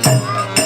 Krishna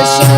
Shiva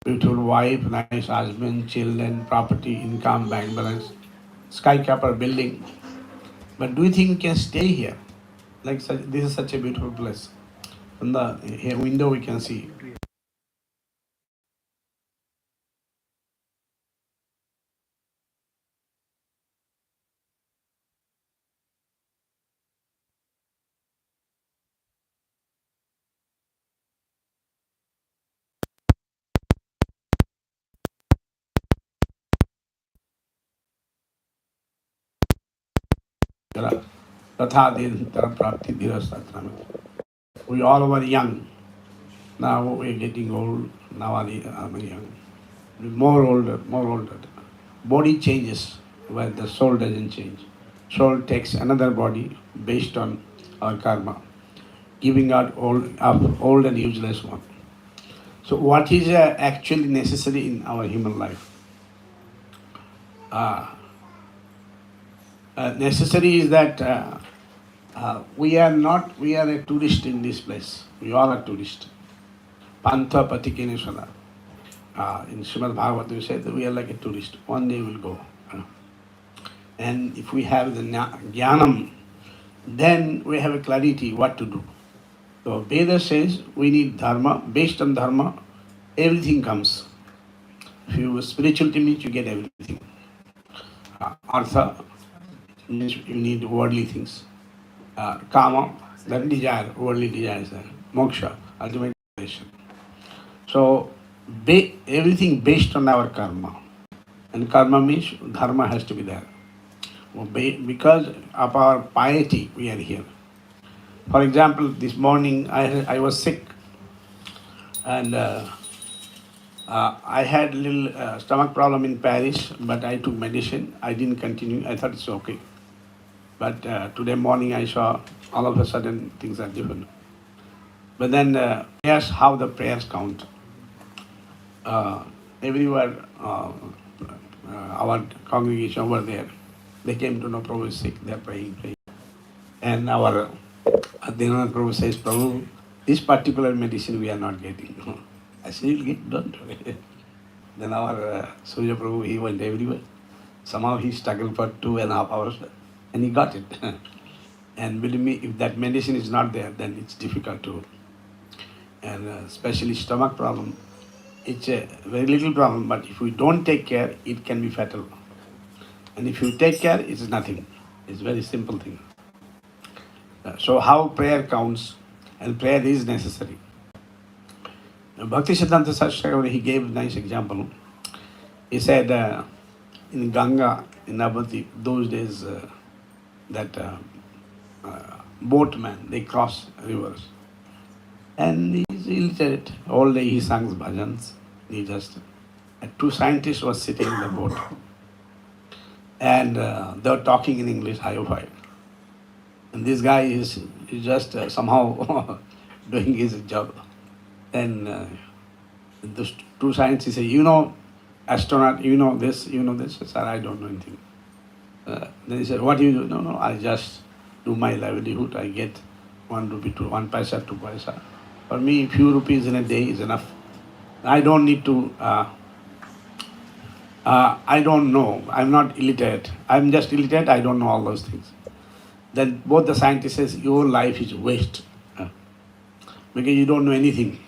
beautiful wife, nice husband, children, property, income, bank balance, skyscraper building. But do you think you can stay here? Like such, this is such a beautiful place. From the here window we can see. Tatha din taram prapti dhirastatra. We all were young. Now we're getting old. Now I'm young. More older, more older. Body changes, but the soul doesn't change. Soul takes another body based on our karma, giving out old and useless one. So what is actually necessary in our human life? Uh, necessary is that we are a tourist in this place. We all are tourists. Pantha Patikineshwara. In Srimad Bhagavatam, we said that we are like a tourist. One day we'll go. And if we have the jnanam, then we have a clarity what to do. So Veda says we need dharma. Based on dharma, everything comes. If you spirituality means you get everything. Artha means you need worldly things. Kama, that desire, worldly desires. Moksha, ultimate destination. So everything based on our karma. And karma means dharma has to be there. Because of our piety, we are here. For example, this morning I was sick and I had a little stomach problem in Paris, but I took medicine. I didn't continue. I thought it's okay. But today morning I saw all of a sudden things are different. But then prayers, how the prayers count. Everywhere, our congregation over there, they came to know Prabhu is sick, they're praying. And our Adhyana Prabhu says, Prabhu, this particular medicine we are not getting. I said, you'll get, don't worry. Then our Surya Prabhu, he went everywhere. Somehow he struggled for 2.5 hours and he got it. And believe me, if that medicine is not there, then it's difficult to. And especially stomach problem, it's a very little problem, but if we don't take care, it can be fatal. And if you take care, it's nothing. It's a very simple thing. So how prayer counts, and prayer is necessary. Bhakti Siddhanta Saraswati, he gave a nice example. He said in Ganga, in Navati, those days, that boatmen, they cross rivers. And he's illiterate. All day he sings bhajans. He just, two scientists were sitting in the boat. And they were talking in English, high-five. And this guy is just somehow doing his job. And those two scientists say, you know, astronaut, you know this. Sir, I don't know anything. Then he said, what do you do? No, I just do my livelihood. I get 1 rupee to 1 paisa, 2 paisa. For me, few rupees in a day is enough. I don't need to, I don't know. I'm not illiterate. I'm just illiterate. I don't know all those things. Then both the scientists says, your life is waste. Because you don't know anything.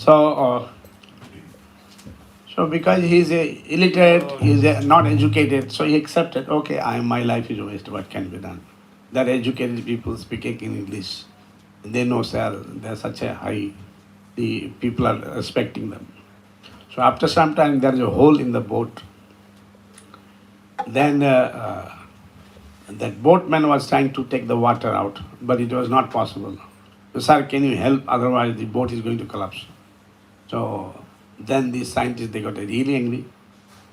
So because he's illiterate, he's not educated, so he accepted, okay, my life is waste, what can be done? That educated people speaking in English, they know, sir, they're such a high, the people are respecting them. So after some time, there is a hole in the boat. Then that boatman was trying to take the water out, but it was not possible. So, sir, can you help? Otherwise, the boat is going to collapse. So then these scientists, they got really angry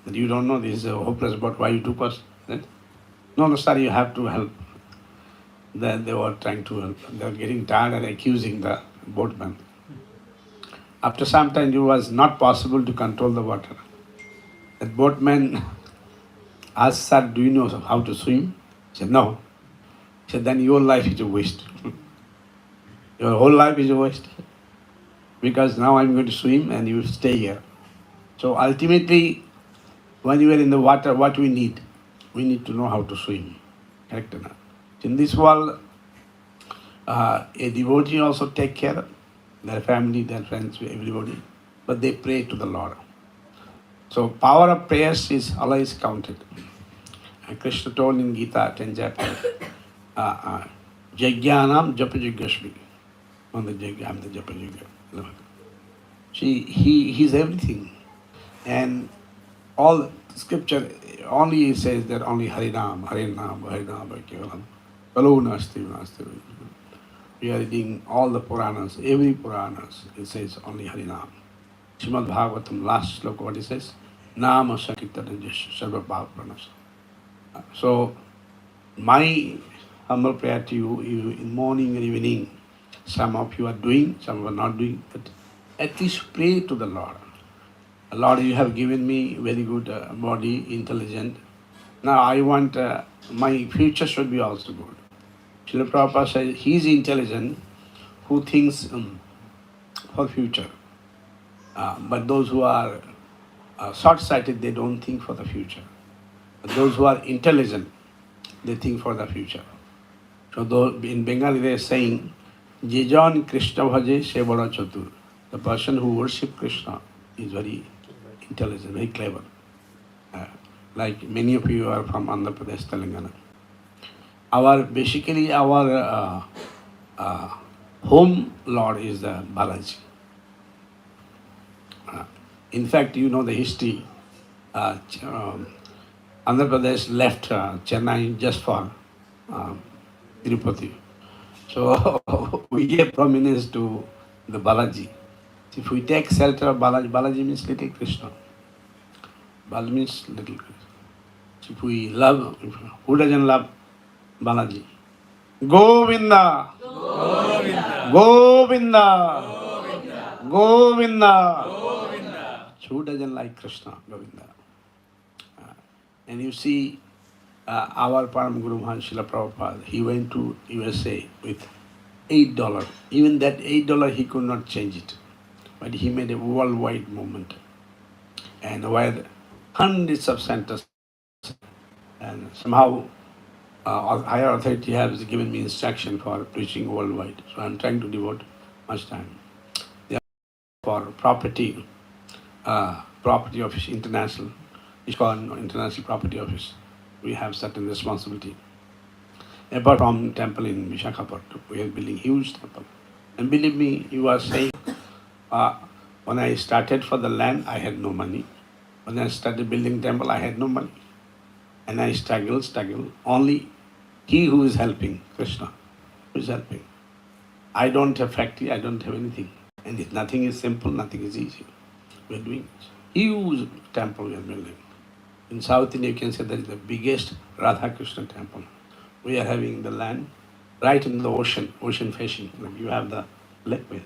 that you don't know, this is a hopeless boat, why you took us? Then, no, sir, you have to help. Then they were trying to help. They were getting tired and accusing the boatman. After some time, it was not possible to control the water. That boatman asked, sir, do you know how to swim? He said, no. He said, then your life is a waste. Your whole life is a waste. Because now I'm going to swim and you stay here. So ultimately, when you are in the water, what we need? We need to know how to swim. Correct or not? In this world, a devotee also take care of their family, their friends, everybody. But they pray to the Lord. So power of prayers is always counted. And Krishna told in Gita 10 chapter, Jagyanam Japajagashmi. On the Jagya, I'm the Japajagya. See, he's everything. And all scripture only says that only Harinam, Harinam, Harinam, Kevalam. Kalu nasti, nasti. We are reading all the Puranas, every Puranas, it says only Harinam. Srimad Bhagavatam, last sloka, what it says? Nama Sankirtana Sarva Bhav Pranas. So, my humble prayer to you, in morning and evening, some of you are doing, some are not doing, but at least pray to the Lord. Lord, you have given me very good body, intelligent. Now I want, my future should be also good. Srila Prabhupada says, he is intelligent who thinks for future. But those who are short-sighted, they don't think for the future. But those who are intelligent, they think for the future. So though in Bengali they are saying, Jejan Krishna bhaje se bada chatur. The person who worships Krishna is very intelligent, very clever. Like many of you are from Andhra Pradesh, Telangana. Basically our home Lord is the Balaji. In fact, you know the history. Andhra Pradesh left Chennai just for Tirupati. So we gave prominence to the Balaji. If we take shelter of Balaji, Balaji means little Krishna. Balaji means little Krishna. If we love, who doesn't love Balaji? Govinda! Govinda! Govinda! Govinda! Govinda! Who doesn't like Krishna? Govinda. And you see, our Param Guru Mahan Srila Prabhupada, he went to USA with $8. Even that $8 he could not change it. But he made a worldwide movement. And where hundreds of centers, and somehow higher authority has given me instruction for preaching worldwide. So I'm trying to devote much time. They are for property office, international, it's called International Property Office. We have certain responsibility. Apart from temple in Visakhapatnam, we are building huge temple. And believe me, you are saying, when I started for the land, I had no money. When I started building temple, I had no money. And I struggle. Only he who is helping, Krishna, who is helping. I don't have factory, I don't have anything. And if nothing is simple, nothing is easy. We are doing huge temple we are building. In South India, you can say that is the biggest Radha Krishna temple. We are having the land right in the ocean facing. Like you have the lake with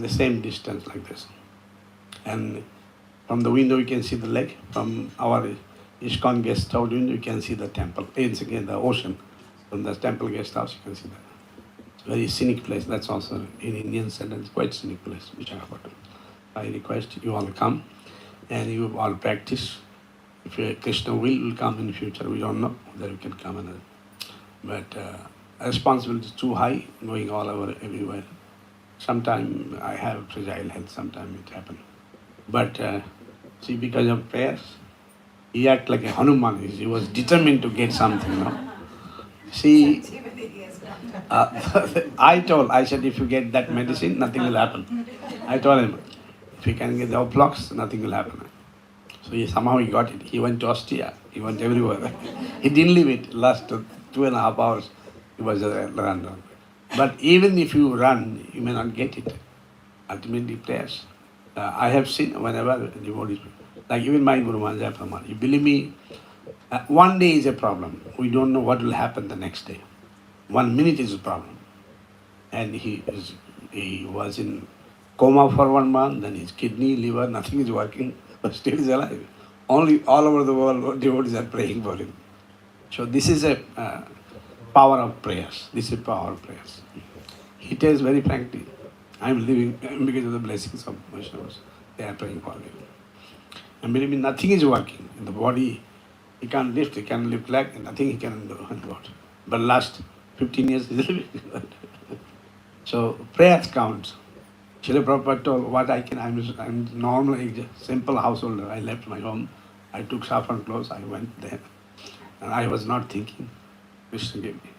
the same distance like this. And from the window you can see the lake. From our ISKCON guest house window you can see the temple. It's again the ocean. From the temple guest house you can see that. It's a very scenic place. That's also in Indian sentence, quite scenic place, Visakhapatnam. I request you all come and you all practice. If Krishna will come in the future, we don't know whether we can come. But responsibility is too high, going all over everywhere. Sometimes I have fragile health, sometimes it happens. But see, because of prayers, he acted like a Hanuman. He was determined to get something, See, I said, if you get that medicine, nothing will happen. I told him, if you can get the blocks, nothing will happen. So somehow he got it. He went to Austria. He went everywhere. He didn't leave it. Last 2.5 hours, he was run. But even if you run, you may not get it. Ultimately, prayers. I have seen whenever devotees, like even my Guru Maharaj Brahman, you believe me, one day is a problem. We don't know what will happen the next day. 1 minute is a problem. And he was in coma for 1 month, then his kidney, liver, nothing is working, but still is alive. Only all over the world, devotees are praying for him. So this is a power of prayers. This is power of prayers. He tells very frankly, I am living because of the blessings of Vaishnavas. They are praying for me. And believe me, nothing is working in the body. He can't lift leg, and nothing he can do. But last 15 years he's living. So prayers count. Srila Prabhupada told what I can, I'm normal age, simple householder. I left my home. I took saffron clothes. I went there. And I was not thinking. Krishna gave me.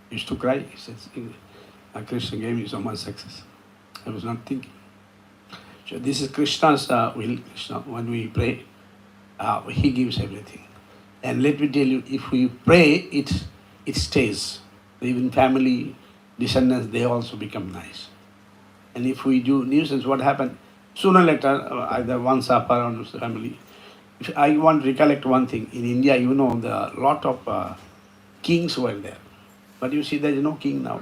He used to cry. He says, Krishna gave me so much success. I was not thinking. So this is Krishna's will. Krishna, when we pray, he gives everything. And let me tell you, if we pray, it stays. Even family, descendants, they also become nice. And if we do nuisance, what happened? Sooner or later, either one suffer or the family. If I want to recollect one thing. In India, you know, there are a lot of kings were there. But you see, there is no king now.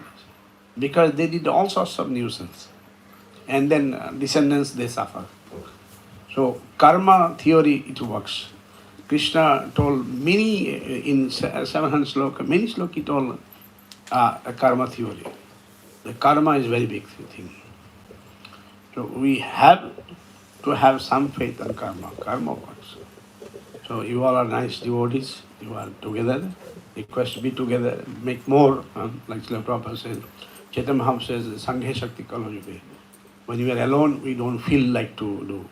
Because they did all sorts of nuisance. And then descendants, they suffer. So karma theory, it works. Krishna told many, in 700 sloka, many sloka he told a karma theory. The karma is very big thing. So we have to have some faith on karma. Karma works. So you all are nice devotees. You are together. Request to be together. Make more. Like Srila Prabhupada says. Chaitanya Mahaprabhu says, Sanghe Shakti Kalojube. When you are alone, we don't feel like to do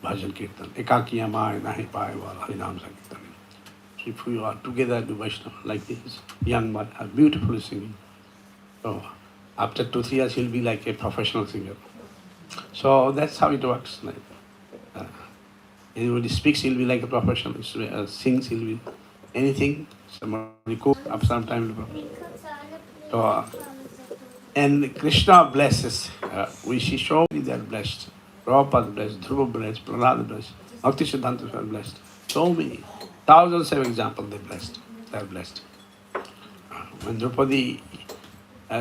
bhajan kirtan. Ekakiya mai nahi paye wala harinam sankirtan. So if we are together, do Vaishnava like this, young man, beautifully singing. So after 2-3 years, he'll be like a professional singer. So that's how it works. Like, anybody speaks, he'll be like a professional. Sings, he'll be anything. Somebody cook up sometime. So, and Krishna blesses. We see so many they are blessed. Prabhupada blessed, Dhruva blessed, Prahlad blessed, Bhakti Siddhanta are blessed. So many. Thousands of examples they are blessed. When Draupadi,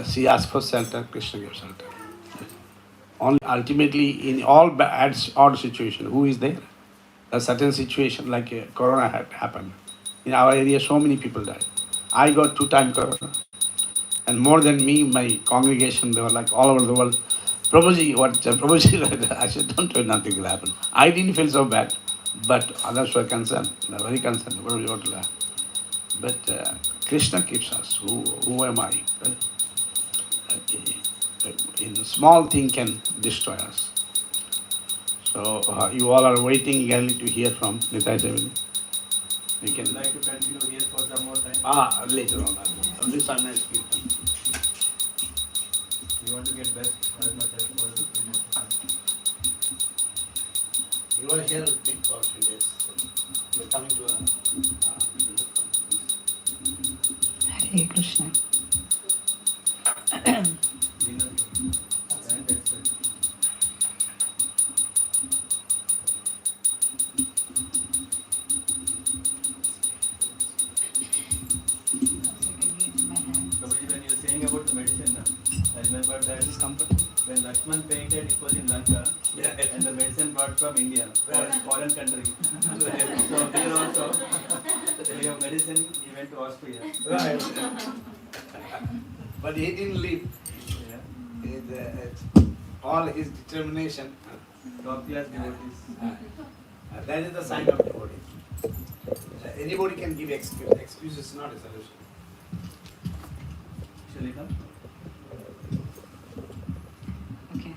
she asked for shelter, Krishna gave shelter. Only ultimately, in all odd situations, who is there? A certain situation like Corona had happened. In our area, so many people died. I got 2 times Corona. And more than me, my congregation, they were like all over the world. Prabhuji, Prabhuji, I said, don't worry, nothing will happen. I didn't feel so bad, but others were concerned. They were very concerned. Prabhuji, what will happen? But Krishna keeps us. Who am I? In a small thing can destroy us. So you all are waiting eagerly to hear from Nitai Sevini. You can like to continue here for some more time. Later on. This are nice people. We want to get best as much as possible. You are here with big for 3 days. You are coming to Hare Krishna. When you were saying about the medicine, I remember that when Lakshman painted, it was in Lanka, and the medicine brought from India, foreign country. So here also, when you have medicine, he went to Austria. Right. But he didn't leave. All his determination. Top class devotees. That is the sign of devotee. Anybody can give excuse. Excuse is not a solution. Shall we come? Okay.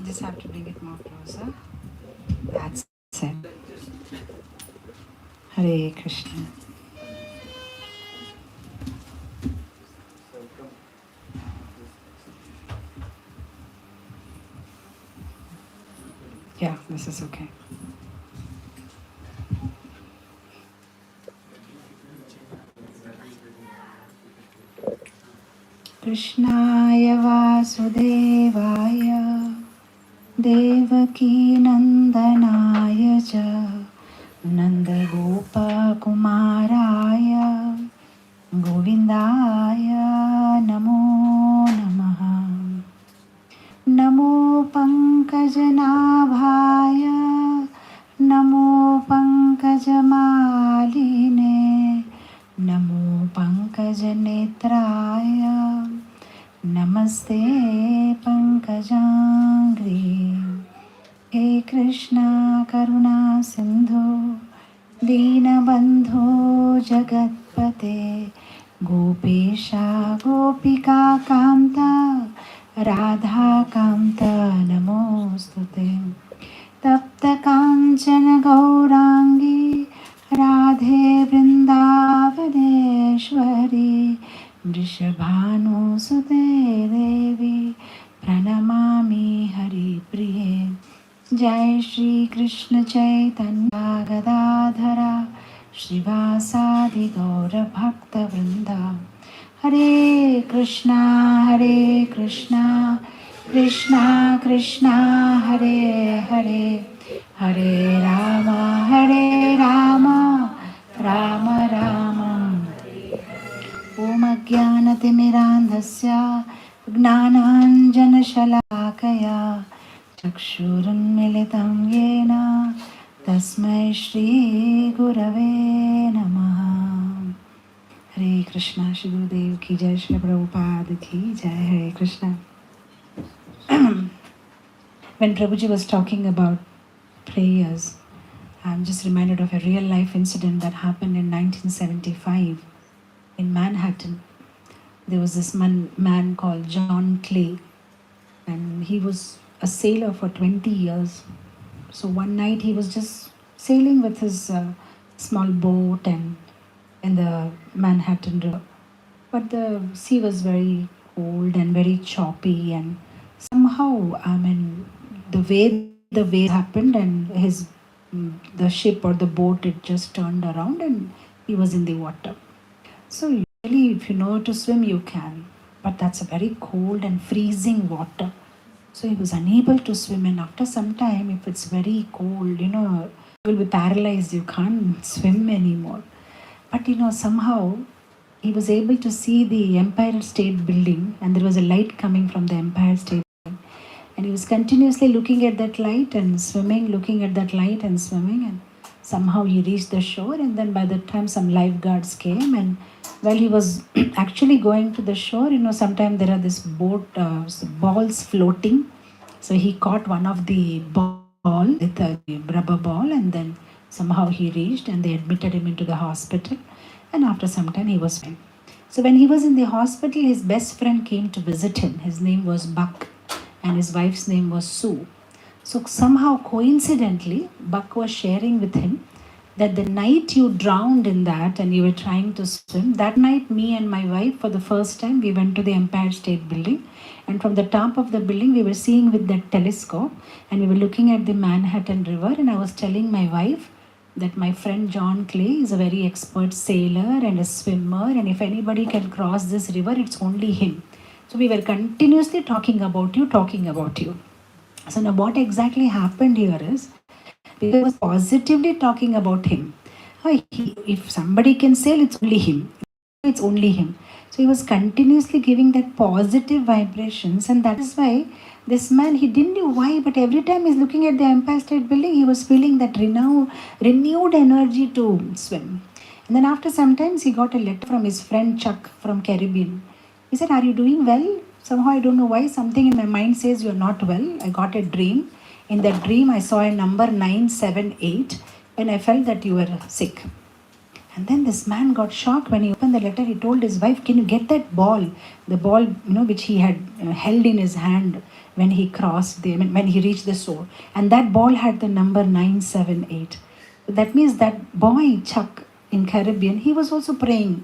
Just have to bring it more closer. That's it. Hare Krishna. Yeah, this is okay. Krishnaya Vasudevaya Devaki Nandanaya Cha Nandagopa Kumaraya Govindaya Namo Namaha Namo Pankajanaಭಾಯ Namo Pankajamaline Namo Pankajanetraya Krishna Karuna Sindhu Deenabandhu Jagatpate Gopesha Gopika Kanta Radha Kanta Namostute Tapta Kanchana Gaurangi Radhe Vrindavaneshwari Vrishabhanu Sute Devi Pranamami Hari Priye Jai Shri Krishna Chaitanya Gadadhara Shrivasadi Gaura Bhakta Vrinda Hare Krishna Krishna Krishna Hare Hare Hare Rama Rama Rama Om Ajnanatimirandhasya Gnananjanashalakaya Chakshurunmilitam Yena Tasmai Shri Gurave Namaha. Hare Krishna, Shri Gurudev ki jai, Shri Prabhupada ki jai. Hare Krishna. When Prabhuji was talking about prayers, I'm just reminded of a real life incident that happened in 1975 in Manhattan. There was this man called John Clay, and he was a sailor for 20 years. So one night he was just sailing with his small boat and in the Manhattan River. But the sea was very cold and very choppy, and somehow, the way the wave happened and the ship or the boat, it just turned around and he was in the water. So usually if you know to swim, you can, but that's a very cold and freezing water. So he was unable to swim, and after some time, if it's very cold, you will be paralyzed, you can't swim anymore. But somehow he was able to see the Empire State Building, and there was a light coming from the Empire State Building. And he was continuously looking at that light and swimming, looking at that light and swimming, and somehow he reached the shore. And then by the time some lifeguards came, and while he was actually going to the shore, sometimes there are this balls floating. So he caught one of the ball with a rubber ball, and then somehow he reached, and they admitted him into the hospital. And after some time, he was fine. So when he was in the hospital, his best friend came to visit him. His name was Buck, and his wife's name was Sue. So somehow, coincidentally, Buck was sharing with him that the night you drowned in that and you were trying to swim, that night me and my wife, for the first time, we went to the Empire State Building. And from the top of the building, we were seeing with the telescope, and we were looking at the Manhattan River. And I was telling my wife that my friend John Clay is a very expert sailor and a swimmer, and if anybody can cross this river, it's only him. So we were continuously talking about you. So now what exactly happened here is, we were positively talking about him. If somebody can sail, it's only him. So he was continuously giving that positive vibrations, and that is why this man, he didn't know why, but every time he's looking at the Empire State Building, he was feeling that renewed energy to swim. And then after some time, he got a letter from his friend Chuck from Caribbean. He said, "Are you doing well? Somehow I don't know why, something in my mind says you're not well. I got a dream. In that dream, I saw a number 978, and I felt that you were sick." And then this man got shocked when he opened the letter. He told his wife, "Can you get that ball? The ball, which he had held in his hand when he when he reached the shore. And that ball had the number 978. That means that boy, Chuck, in Caribbean, he was also praying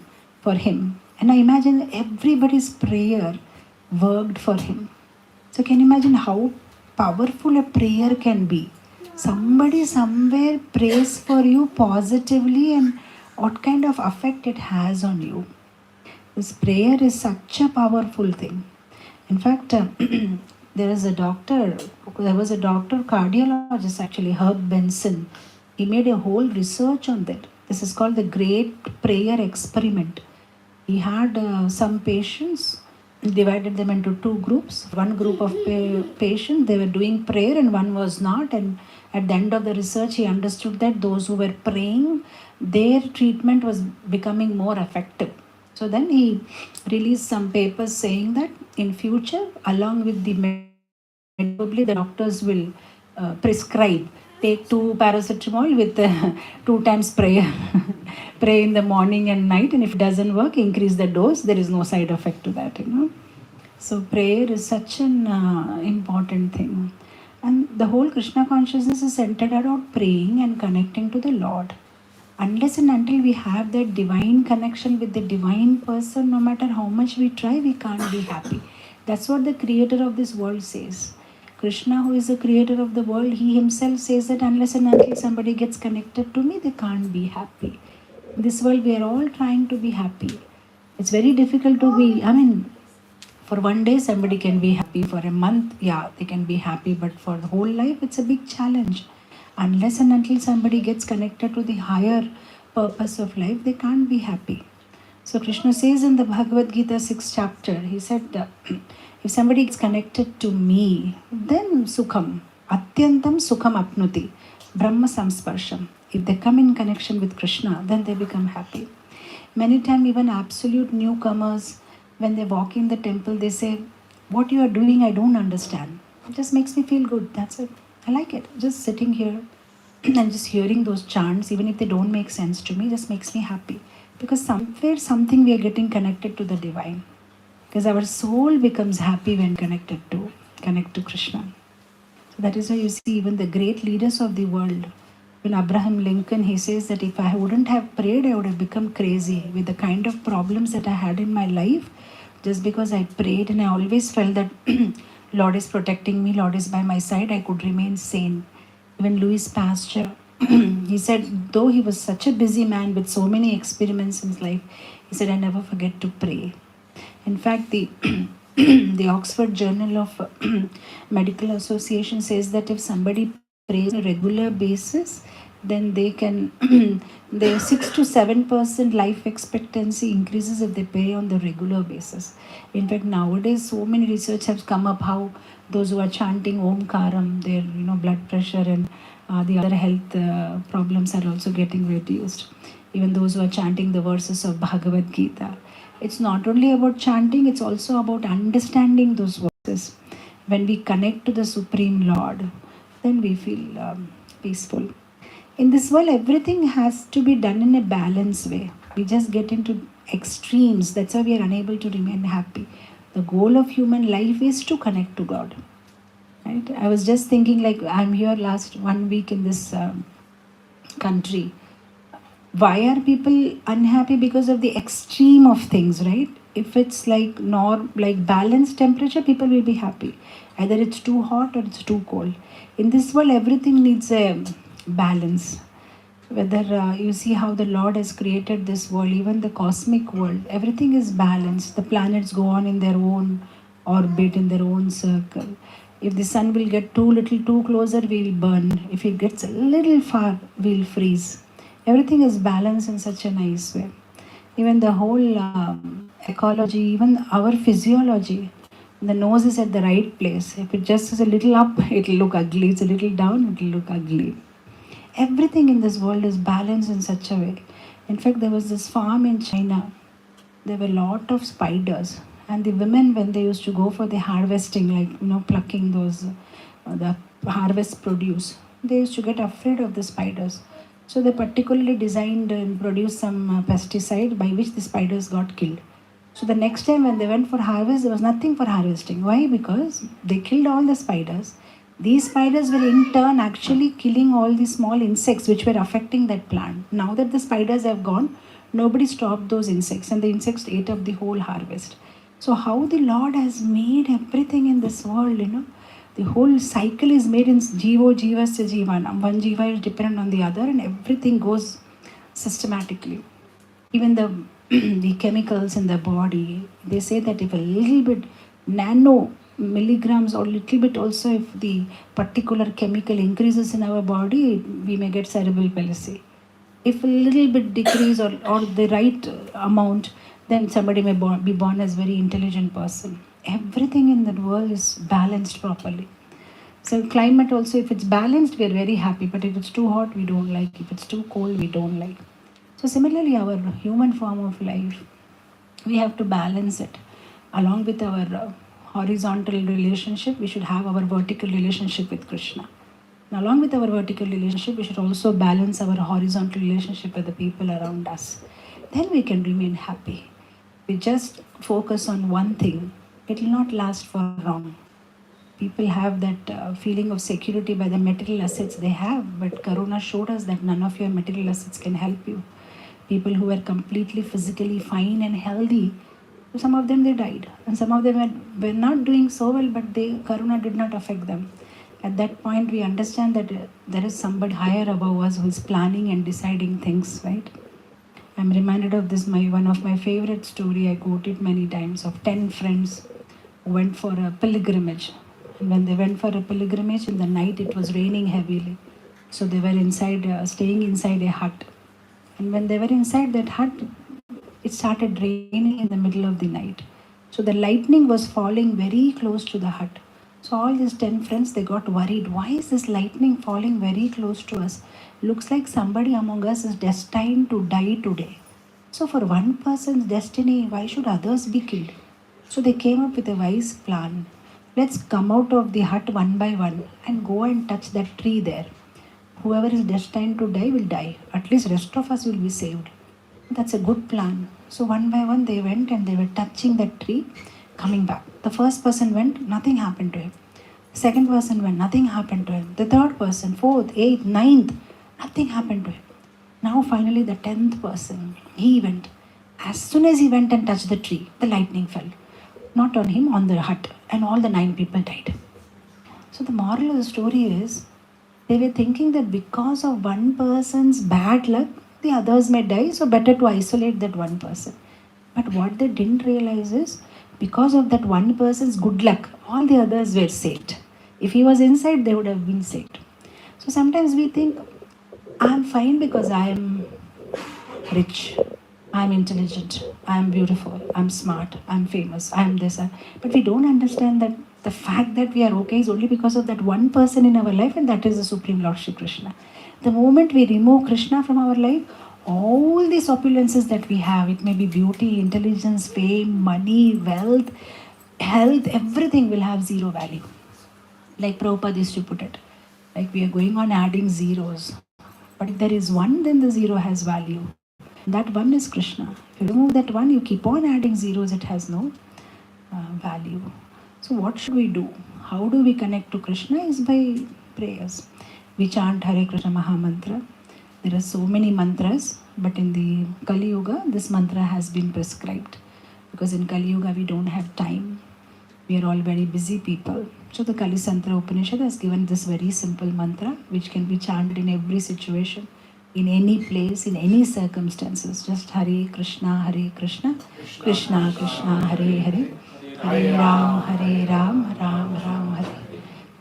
for him. And I imagine everybody's prayer worked for him. So can you imagine how powerful a prayer can be? Somebody somewhere prays for you positively, and what kind of effect it has on you. This prayer is such a powerful thing. In fact, there was a doctor cardiologist actually, Herb Benson. He made a whole research on that. This is called the Great Prayer Experiment. He had some patients, divided them into two groups. One group of patients, they were doing prayer, and one was not. And at the end of the research, he understood that those who were praying, their treatment was becoming more effective. So then he released some papers saying that in future, along with the probably the doctors will prescribe. Take 2 paracetamol with 2 times prayer. Pray in the morning and night, and if it doesn't work, increase the dose. There is no side effect to that, So prayer is such an important thing. And the whole Krishna consciousness is centered around praying and connecting to the Lord. Unless and until we have that divine connection with the divine person, no matter how much we try, we can't be happy. That's what the creator of this world says. Krishna, who is the creator of the world, he himself says that unless and until somebody gets connected to me, they can't be happy. In this world, we are all trying to be happy. It's very difficult to be, for one day somebody can be happy, for a month, yeah, they can be happy, but for the whole life, it's a big challenge. Unless and until somebody gets connected to the higher purpose of life, they can't be happy. So Krishna says in the Bhagavad Gita 6th chapter, he said, if somebody is connected to me, then sukham, atyantam sukham apnuti, brahma samsparsham. If they come in connection with Krishna, then they become happy. Many times even absolute newcomers, when they walk in the temple, they say, what you are doing, I don't understand. It just makes me feel good, that's it. I like it. Just sitting here and just hearing those chants, even if they don't make sense to me, just makes me happy. Because somewhere, something we are getting connected to the divine. Because our soul becomes happy when connect to Krishna. So that is why you see even the great leaders of the world. When Abraham Lincoln, he says that if I wouldn't have prayed, I would have become crazy with the kind of problems that I had in my life. Just because I prayed and I always felt that Lord is protecting me, Lord is by my side, I could remain sane. Even Louis Pasteur, he said, though he was such a busy man with so many experiments in his life, he said, I never forget to pray. In fact, the the Oxford Journal of Medical Association says that if somebody prays on a regular basis, then they can, their 6 to 7% life expectancy increases if they pray on the regular basis. In fact, nowadays, so many research has come up how those who are chanting Omkaram, their blood pressure and the other health problems are also getting reduced. Even those who are chanting the verses of Bhagavad Gita. It's not only about chanting, it's also about understanding those verses. When we connect to the Supreme Lord, then we feel peaceful. In this world, everything has to be done in a balanced way. We just get into extremes. That's why we are unable to remain happy. The goal of human life is to connect to God. Right? I was just thinking, like, I'm here last 1 week in this country. Why are people unhappy? Because of the extreme of things, right? If it's like balanced temperature, people will be happy. Either it's too hot or it's too cold. In this world, everything needs a balance. Whether you see how the Lord has created this world, even the cosmic world, everything is balanced. The planets go on in their own orbit, in their own circle. If the sun will get too closer, we'll burn. If it gets a little far, we'll freeze. Everything is balanced in such a nice way. Even the whole ecology, even our physiology, the nose is at the right place. If it just is a little up, it will look ugly. It's a little down, it will look ugly. Everything in this world is balanced in such a way. In fact, there was this farm in China. There were a lot of spiders. And the women, when they used to go for the harvesting, plucking those, the harvest produce, they used to get afraid of the spiders. So they particularly designed and produced some pesticide by which the spiders got killed. So the next time when they went for harvest, there was nothing for harvesting. Why? Because they killed all the spiders. These spiders were in turn actually killing all the small insects which were affecting that plant. Now that the spiders have gone, nobody stopped those insects and the insects ate up the whole harvest. So how the Lord has made everything in this world, the whole cycle is made in Jivo Jivasya Jivanam. One Jiva is dependent on the other and everything goes systematically. Even the chemicals in the body, they say that if a little bit nano milligrams or little bit also, if the particular chemical increases in our body, we may get cerebral palsy. If a little bit decrease or the right amount, then somebody may be born as a very intelligent person. Everything in the world is balanced properly. So climate also, if it's balanced, we are very happy. But if it's too hot, we don't like. If it's too cold, we don't like. So similarly, our human form of life, we have to balance it. Along with our horizontal relationship, we should have our vertical relationship with Krishna. And along with our vertical relationship, we should also balance our horizontal relationship with the people around us. Then we can remain happy. We just focus on one thing, it will not last for long. People have that feeling of security by the material assets they have, but Corona showed us that none of your material assets can help you. People who were completely physically fine and healthy, some of them they died, and some of them were not doing so well, but Corona did not affect them. At that point, we understand that there is somebody higher above us who is planning and deciding things, right? I'm reminded of this, one of my favorite story, I quote it many times, of 10 friends who went for a pilgrimage. And when they went for a pilgrimage in the night, it was raining heavily. So they were staying inside a hut. And when they were inside that hut, it started raining in the middle of the night. So the lightning was falling very close to the hut. So all these 10 friends, they got worried. Why is this lightning falling very close to us? Looks like somebody among us is destined to die today. So for one person's destiny, why should others be killed? So they came up with a wise plan. Let's come out of the hut one by one and go and touch that tree there. Whoever is destined to die will die. At least rest of us will be saved. That's a good plan. So one by one they went and they were touching that tree, coming back. The first person went, nothing happened to him. The second person went, nothing happened to him. The third person, fourth, eighth, ninth, nothing happened to him. Now finally the 10th person, he went. As soon as he went and touched the tree, the lightning fell. Not on him, on the hut. And all the 9 people died. So the moral of the story is, they were thinking that because of one person's bad luck, the others may die, so better to isolate that one person. But what they didn't realize is, because of that one person's good luck, all the others were saved. If he was inside, they would have been saved. So sometimes we think, I'm fine because I am rich, I'm intelligent, I'm beautiful, I'm smart, I'm famous, I'm this. But we don't understand that the fact that we are okay is only because of that one person in our life, and that is the Supreme Lord Shri Krishna. The moment we remove Krishna from our life, all these opulences that we have, it may be beauty, intelligence, fame, money, wealth, health, everything will have zero value. Like Prabhupada used to put it, like we are going on adding zeros. But if there is one, then the zero has value. That one is Krishna. If you remove that one, you keep on adding zeros, it has no value. So what should we do? How do we connect to Krishna? Is by prayers. We chant Hare Krishna Maha Mantra. There are so many mantras, but in the Kali Yuga, this mantra has been prescribed. Because in Kali Yuga, we don't have time. We are all very busy people. So the Kali Santra Upanishad has given this very simple mantra, which can be chanted in every situation, in any place, in any circumstances. Just Hare Krishna, Krishna Krishna, Hare Hare, Hare Ram, Ram Ram, Hare.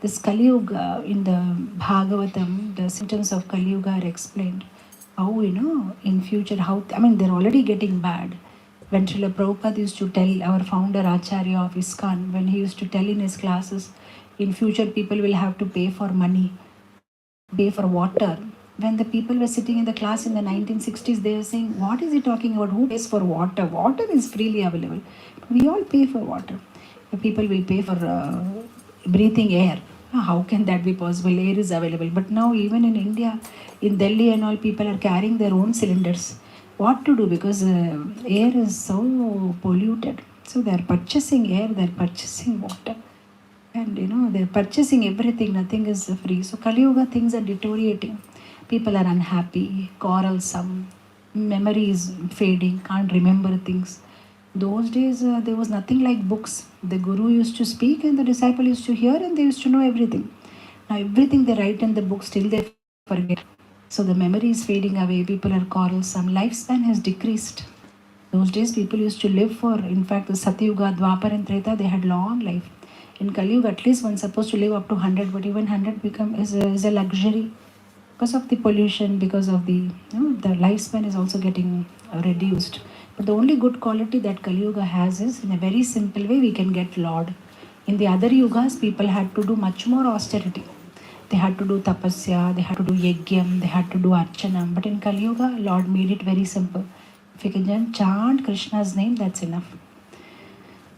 This Kali Yuga, in the Bhagavatam, the symptoms of Kali Yuga are explained. How, in future, they're already getting bad. When Srila Prabhupada used to tell, our founder Acharya of ISKCON, when he used to tell in his classes, in future people will have to pay for money, pay for water. When the people were sitting in the class in the 1960s, they were saying, what is he talking about? Who pays for water? Water is freely available. We all pay for water. The people will pay for breathing air. How can that be possible? Air is available. But now even in India, in Delhi and all, people are carrying their own cylinders. What to do? Because air is so polluted. So they are purchasing air, they are purchasing water. And they are purchasing everything. Nothing is free. So Kali Yuga, things are deteriorating. People are unhappy, quarrelsome, memory is fading, can't remember things. Those days, there was nothing like books. The guru used to speak and the disciple used to hear and they used to know everything. Now everything they write in the book, still they forget. So the memory is fading away, people are quarrelsome, lifespan has decreased. Those days people used to live for, in fact, the Satyuga, Dwapar and Treta, they had long life. In Kali Yuga, at least one's supposed to live up to 100, but even 100 is a luxury. Because of the pollution, because of the lifespan is also getting reduced. But the only good quality that Kali Yuga has is, in a very simple way, we can get Lord. In the other yugas, people had to do much more austerity. They had to do tapasya, they had to do yajnam, they had to do archanam. But in Kali Yuga, Lord made it very simple. If you can just chant Krishna's name, that's enough.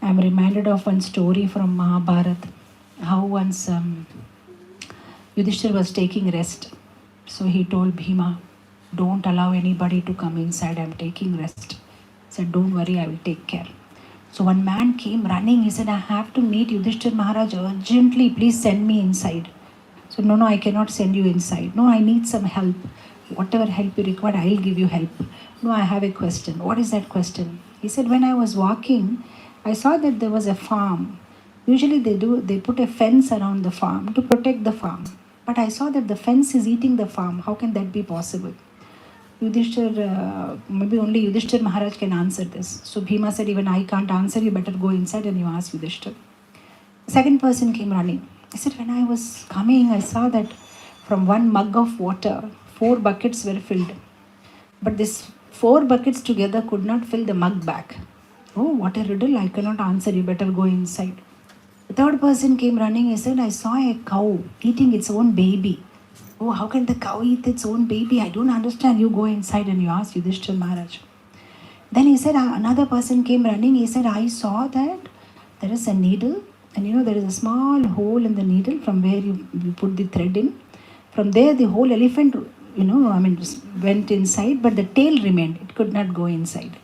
I'm reminded of one story from Mahabharata. How once Yudhishthira was taking rest. So he told Bhima, don't allow anybody to come inside, I'm taking rest. He said, don't worry, I will take care. So one man came running, he said, I have to meet Yudhishthira Maharaj urgently, please send me inside. So no, I cannot send you inside. No, I need some help. Whatever help you require, I will give you help. No, I have a question. What is that question? He said, when I was walking, I saw that there was a farm. Usually they put a fence around the farm to protect the farm. But I saw that the fence is eating the farm. How can that be possible? Yudhishthir, maybe only Yudhishthir Maharaj can answer this. So Bhima said, even I can't answer, you better go inside and you ask Yudhishthir. Second person came running. He said, when I was coming, I saw that from one mug of water, 4 buckets were filled. But this 4 buckets together could not fill the mug back. Oh, what a riddle, I cannot answer, you better go inside. The third person came running, he said, I saw a cow eating its own baby. Oh, how can the cow eat its own baby? I don't understand. You go inside and you ask Yudhishthira Maharaj. Then he said, another person came running. He said, I saw that there is a needle. And there is a small hole in the needle from where you put the thread in. From there, the whole elephant, just went inside, but the tail remained. It could not go inside.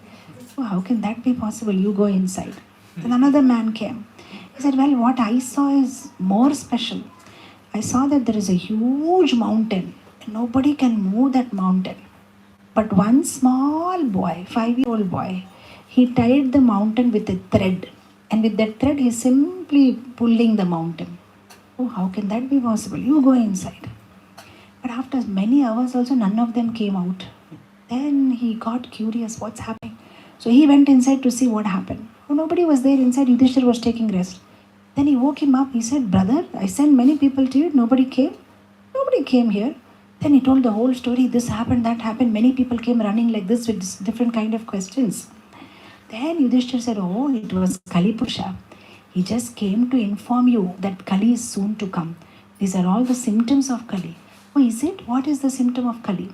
So how can that be possible? You go inside. Then another man came. He said, well, what I saw is more special. I saw that there is a huge mountain and nobody can move that mountain. But one small boy, 5-year-old boy, he tied the mountain with a thread. And with that thread, he is simply pulling the mountain. Oh, how can that be possible? You go inside. But after many hours also, none of them came out. Then he got curious, what's happening? So he went inside to see what happened. Oh, nobody was there inside. Yudhishthira was taking rest. Then he woke him up. He said, brother, I sent many people to you. Nobody came. Nobody came here. Then he told the whole story. This happened, that happened. Many people came running like this with different kind of questions. Then Yudhishthira said, oh, it was Kali Purusha. He just came to inform you that Kali is soon to come. These are all the symptoms of Kali. Oh, is it? What is the symptom of Kali?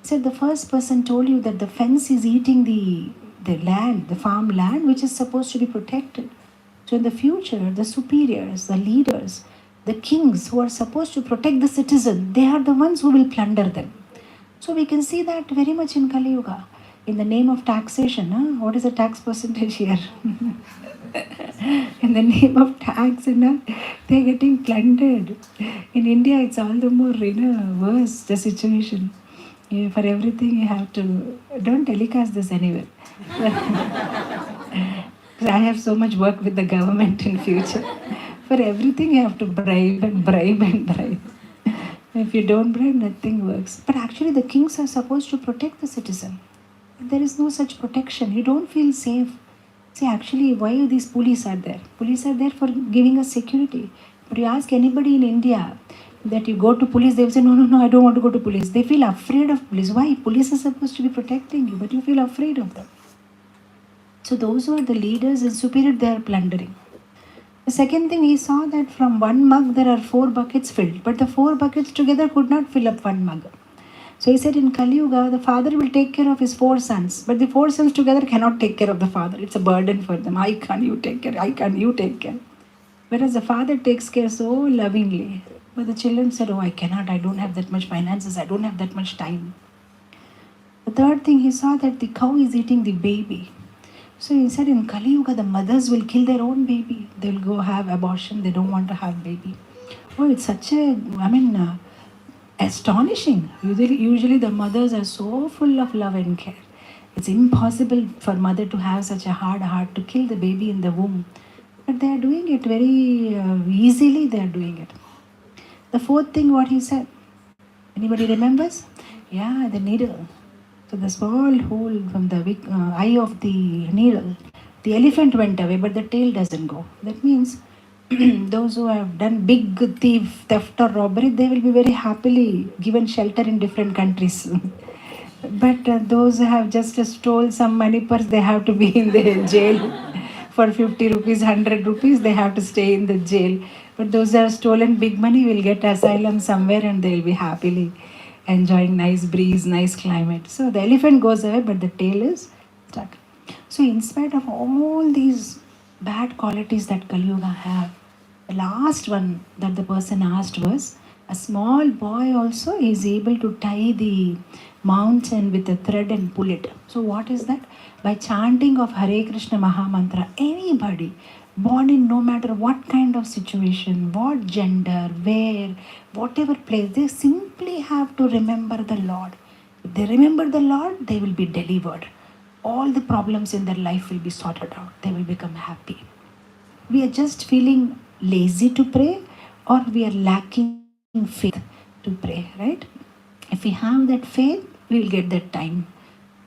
He said, the first person told you that the fence is eating the land, the farm land, which is supposed to be protected. So in the future, the superiors, the leaders, the kings who are supposed to protect the citizen, they are the ones who will plunder them. So we can see that very much in Kali Yuga. In the name of taxation, what is the tax percentage here? In the name of tax, they are getting plundered. In India, it's all the more worse, the situation. For everything you have to, don't telecast this anywhere. I have so much work with the government in future. For everything you have to bribe and bribe and bribe. If you don't bribe, nothing works. But actually the kings are supposed to protect the citizen. There is no such protection. You don't feel safe. See, actually, why these police are there? Police are there for giving us security. But you ask anybody in India that you go to police, they will say, no, I don't want to go to police. They feel afraid of police. Why? Police is supposed to be protecting you, but you feel afraid of them. So those who are the leaders and superior, they are plundering. The second thing, he saw that from one mug there are 4 buckets filled, but the 4 buckets together could not fill up one mug. So he said, in Kali Yuga, the father will take care of his 4 sons, but the 4 sons together cannot take care of the father. It's a burden for them. I can't, you take care. I can't, you take care. Whereas the father takes care so lovingly. But the children said, oh, I cannot. I don't have that much finances. I don't have that much time. The third thing, he saw that the cow is eating the baby. So he said, in Kali Yuga, the mothers will kill their own baby. They will go have abortion. They don't want to have baby. Oh, it's such a, astonishing. Usually the mothers are so full of love and care. It's impossible for mother to have such a hard heart to kill the baby in the womb. But they are doing it very easily. They are doing it. The fourth thing, what he said. Anybody remembers? Yeah, the needle. So the small hole from the eye of the needle, the elephant went away, but the tail doesn't go. That means those who have done big theft or robbery, they will be very happily given shelter in different countries. But those who have just stole some money purse, they have to be in the jail. For 50 rupees, 100 rupees, they have to stay in the jail. But those who have stolen big money will get asylum somewhere and they will be happily enjoying nice breeze, nice climate. So the elephant goes away, but the tail is stuck. So in spite of all these bad qualities that Kali Yuga have, the last one that the person asked was, A small boy also is able to tie the mountain with a thread and pull it. So what is that? By chanting of Hare Krishna Mahamantra, anybody born in no matter what kind of situation, what gender, where, whatever place, they simply have to remember the Lord. If they remember the Lord, they will be delivered. All the problems in their life will be sorted out. They will become happy. We are just feeling lazy to pray, or we are lacking faith to pray, right? If we have that faith, we will get that time.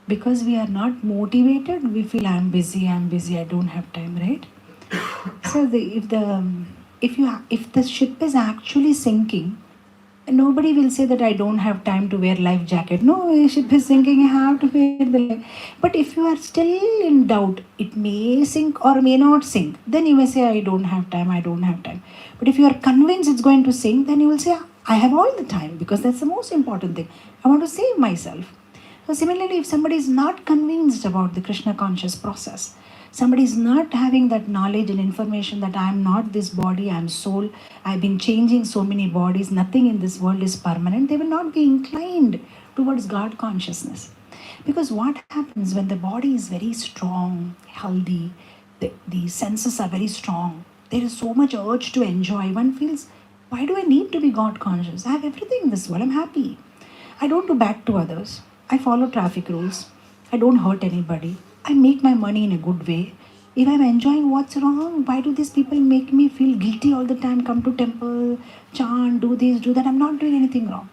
Because we are not motivated, we feel I'm busy, I don't have time, right? So if the ship is actually sinking, nobody will say that I don't have time to wear life jacket. No, the ship is sinking, I have to wear the life. But if you are still in doubt, it may sink or may not sink, then you may say I don't have time. But if you are convinced it's going to sink, then you will say I have all the time, because that's the most important thing. I want to save myself. So similarly, if somebody is not convinced about the Krishna conscious process, somebody is not having that knowledge and information that I am not this body, I am soul, I've been changing so many bodies, nothing in this world is permanent, they will not be inclined towards God consciousness. Because what happens when the body is very strong, healthy, the senses are very strong, there is so much urge to enjoy, one feels, why do I need to be God conscious? I have everything in this world, I'm happy. I don't do bad to others. I follow traffic rules. I don't hurt anybody. I make my money in a good way. If I'm enjoying, what's wrong? Why do these people make me feel guilty all the time? Come to temple, chant, do this, do that. I'm not doing anything wrong.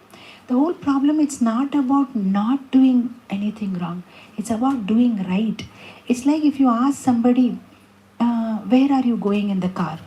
The whole problem, it's not about not doing anything wrong. It's about doing right. It's like if you ask somebody, where are you going in the car?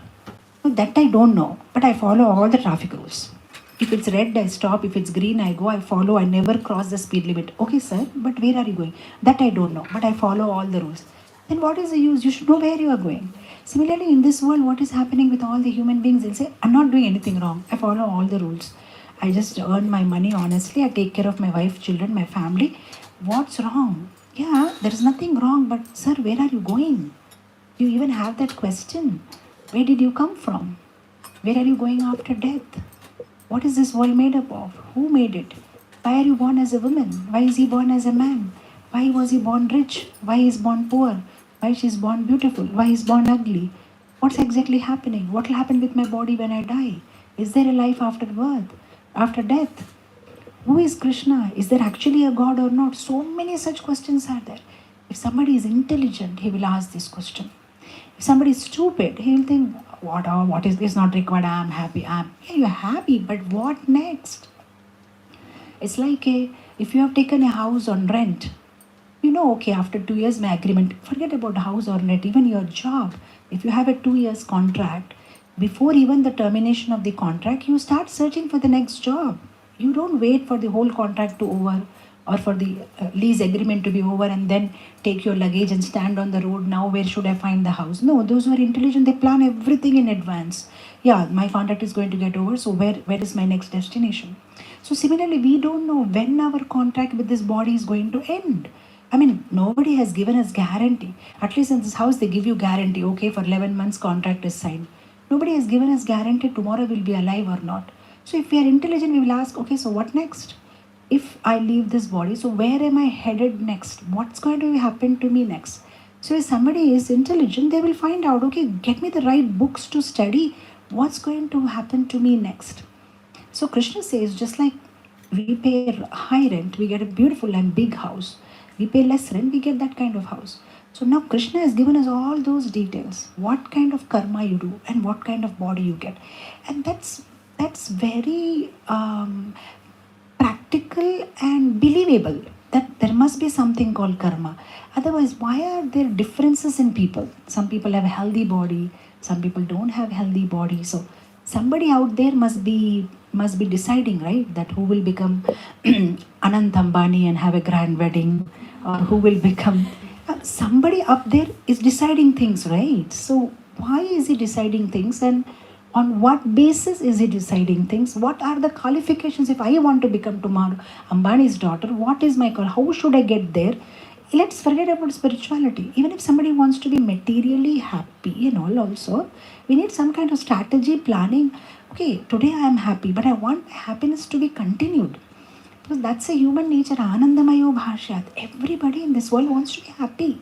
Well, that I don't know, but I follow all the traffic rules. If it's red, I stop. If it's green, I go. I follow. I never cross the speed limit. Okay, sir, but where are you going? That I don't know, but I follow all the rules. Then what is the use? You should know where you are going. Similarly, in this world, what is happening with all the human beings? They'll say, I'm not doing anything wrong. I follow all the rules. I just earn my money honestly. I take care of my wife, children, my family. What's wrong? Yeah, there is nothing wrong, but sir, where are you going? You even have that question. Where did you come from? Where are you going after death? What is this world made up of? Who made it? Why are you born as a woman? Why is he born as a man? Why was he born rich? Why is born poor? Why she is born beautiful? Why is born ugly? What's exactly happening? What will happen with my body when I die? Is there a life after birth? After death? Who is Krishna? Is there actually a God or not? So many such questions are there. If somebody is intelligent, he will ask this question. If somebody is stupid, he will think, what is this not required? I am happy. Yeah, you're happy, but what next? It's like if you have taken a house on rent, you know, okay, after 2 years, my agreement, forget about house or rent, even your job. If you have a 2 years contract, before even the termination of the contract, you start searching for the next job. You don't wait for the whole contract to over or for the lease agreement to be over and then take your luggage and stand on the road. Now where should I find the house? No, those who are intelligent, they plan everything in advance. Yeah, my contract is going to get over, so where is my next destination? So similarly, we don't know when our contract with this body is going to end. I mean, nobody has given us guarantee. At least in this house, they give you guarantee. Okay, for 11 months contract is signed. Nobody has given us guarantee tomorrow we'll be alive or not. So if we are intelligent, we will ask, okay, so what next? If I leave this body, so where am I headed next? What's going to happen to me next? So if somebody is intelligent, they will find out, okay, get me the right books to study. What's going to happen to me next? So Krishna says, just like we pay high rent, we get a beautiful and big house. We pay less rent, we get that kind of house. So now Krishna has given us all those details. What kind of karma you do and what kind of body you get. And that's very practical and believable, that there must be something called karma. Otherwise, why are there differences in people? Some people have a healthy body, some people don't have healthy body. So somebody out there must be deciding, right, that who will become Anant Ambani and have a grand wedding, or who will become somebody up there is deciding things, right? So why is he deciding things, and on what basis is he deciding things? What are the qualifications? If I want to become tomorrow Ambani's daughter, what is my call? How should I get there? let's forget about spirituality. Even if somebody wants to be materially happy and all also, we need some kind of strategy, planning. Okay, today I am happy, but I want my happiness to be continued. Because that's a human nature. Anandamayo bhashyat. Everybody in this world wants to be happy.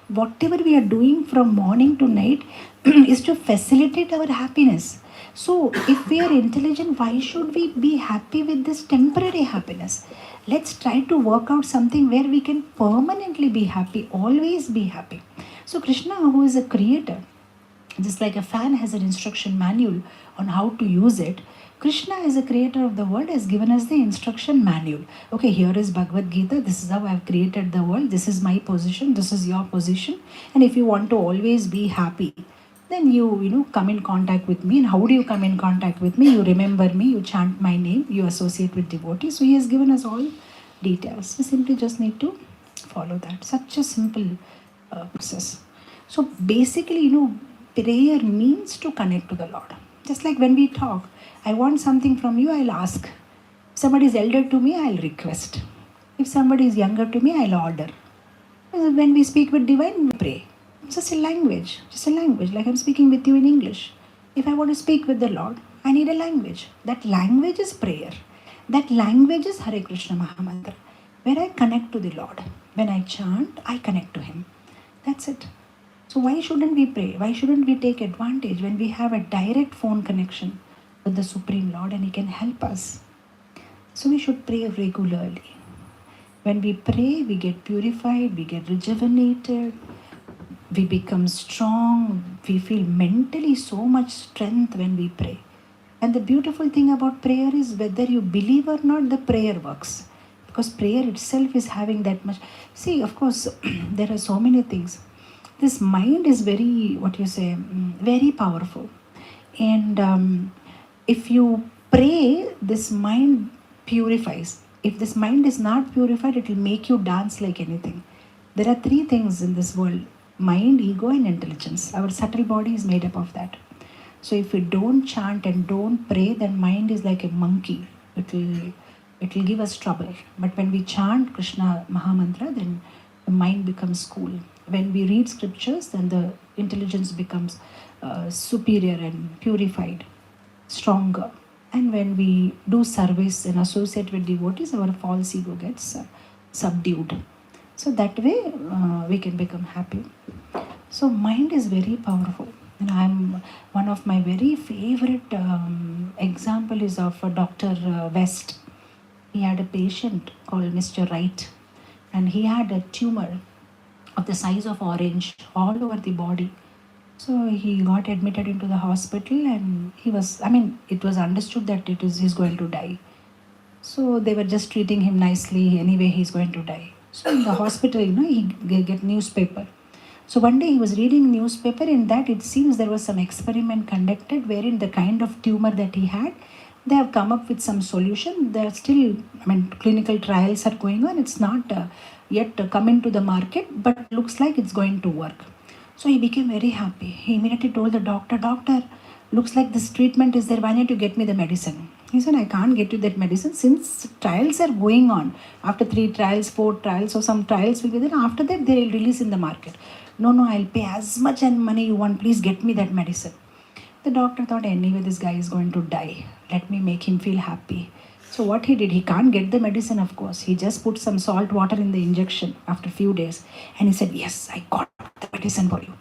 Whatever we are doing from morning to night is to facilitate our happiness. So, if we are intelligent, why should we be happy with this temporary happiness? Let's try to work out something where we can permanently be happy, always be happy. So, Krishna, who is a creator, just like a fan has an instruction manual on how to use it, Krishna, as a creator of the world, has given us the instruction manual. Okay, here is Bhagavad Gita. This is how I have created the world. This is my position. This is your position. And if you want to always be happy, then you come in contact with me. And how do you come in contact with me? You remember me. You chant my name. You associate with devotees. So he has given us all details. We simply just need to follow that. Such a simple process. So basically, prayer means to connect to the Lord. Just like when we talk, I want something from you, I'll ask. If somebody is elder to me, I'll request. If somebody is younger to me, I'll order. When we speak with divine, we pray. It's just a language, like I'm speaking with you in English. If I want to speak with the Lord, I need a language. That language is prayer. That language is Hare Krishna Mahamantra, where I connect to the Lord. When I chant, I connect to Him. That's it. So why shouldn't we pray? Why shouldn't we take advantage when we have a direct phone connection with the Supreme Lord and He can help us? So we should pray regularly. When we pray, we get purified, we get rejuvenated, we become strong, we feel mentally so much strength when we pray. And the beautiful thing about prayer is whether you believe or not, the prayer works. Because prayer itself is having that much. See, of course, there are so many things. This mind is very, very powerful. And if you pray, this mind purifies. If this mind is not purified, it will make you dance like anything. There are three things in this world: mind, ego, and intelligence. Our subtle body is made up of that. So if we don't chant and don't pray, then mind is like a monkey. It will give us trouble. But when we chant Krishna Mahamantra, then the mind becomes cool. When we read scriptures, then the intelligence becomes superior and purified, stronger. And when we do service and associate with devotees, our false ego gets subdued. So that way we can become happy. So mind is very powerful. And I'm one of my very favorite example is of Dr. West. He had a patient called Mr. Wright, and he had a tumor of the size of orange all over the body. So he got admitted into the hospital, and it was understood that he's going to die. So they were just treating him nicely. Anyway, he's going to die. So in the hospital, he get newspaper. So one day he was reading newspaper. In that, it seems there was some experiment conducted wherein the kind of tumor that he had, they have come up with some solution. There are still, clinical trials are going on. It's not yet come into the market, but looks like it's going to work. So he became very happy. He immediately told the doctor, looks like this treatment is there. Why don't you get me the medicine? He said, I can't get you that medicine since trials are going on. After 3 trials, 4 trials, so some trials will be there. After that, they will release in the market. No, I'll pay as much money you want. Please get me that medicine. The doctor thought, anyway, this guy is going to die. Let me make him feel happy. So what he did, he can't get the medicine, of course. He just put some salt water in the injection after a few days. And he said, yes, I got the medicine for you.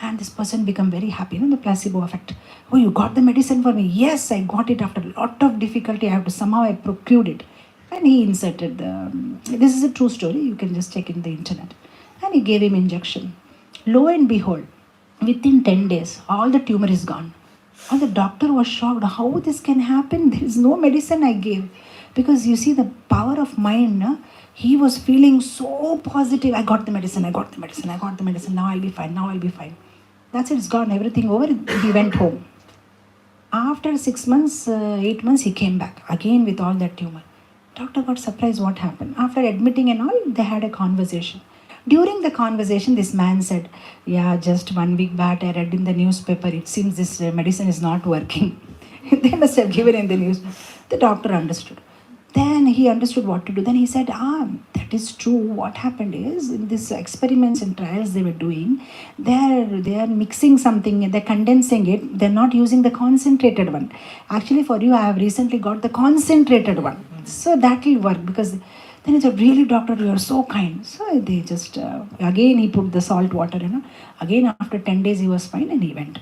And this person became very happy, the placebo effect. Oh, you got the medicine for me? Yes, I got it after a lot of difficulty. I procured it. And he inserted this is a true story. You can just check in the internet. And he gave him injection. Lo and behold, within 10 days, all the tumor is gone. And the doctor was shocked. How this can happen? There is no medicine I gave. Because you see the power of mind. He was feeling so positive. I got the medicine. Now I'll be fine. That's it. It's gone. Everything over. He went home. After 6 months, 8 months, he came back. Again with all that tumor. Doctor got surprised what happened. After admitting and all, they had a conversation. During the conversation, this man said, yeah, just 1 week back, I read in the newspaper, it seems this medicine is not working. They must have given in the news. The doctor understood. Then he understood what to do. Then he said, that is true. What happened is, in these experiments and trials they were doing, they are mixing something, they're condensing it, they're not using the concentrated one. Actually, for you, I have recently got the concentrated one. So that will work, because then he said, really, doctor, you are so kind. So they just, again, he put the salt water, Again, after 10 days, he was fine and he went.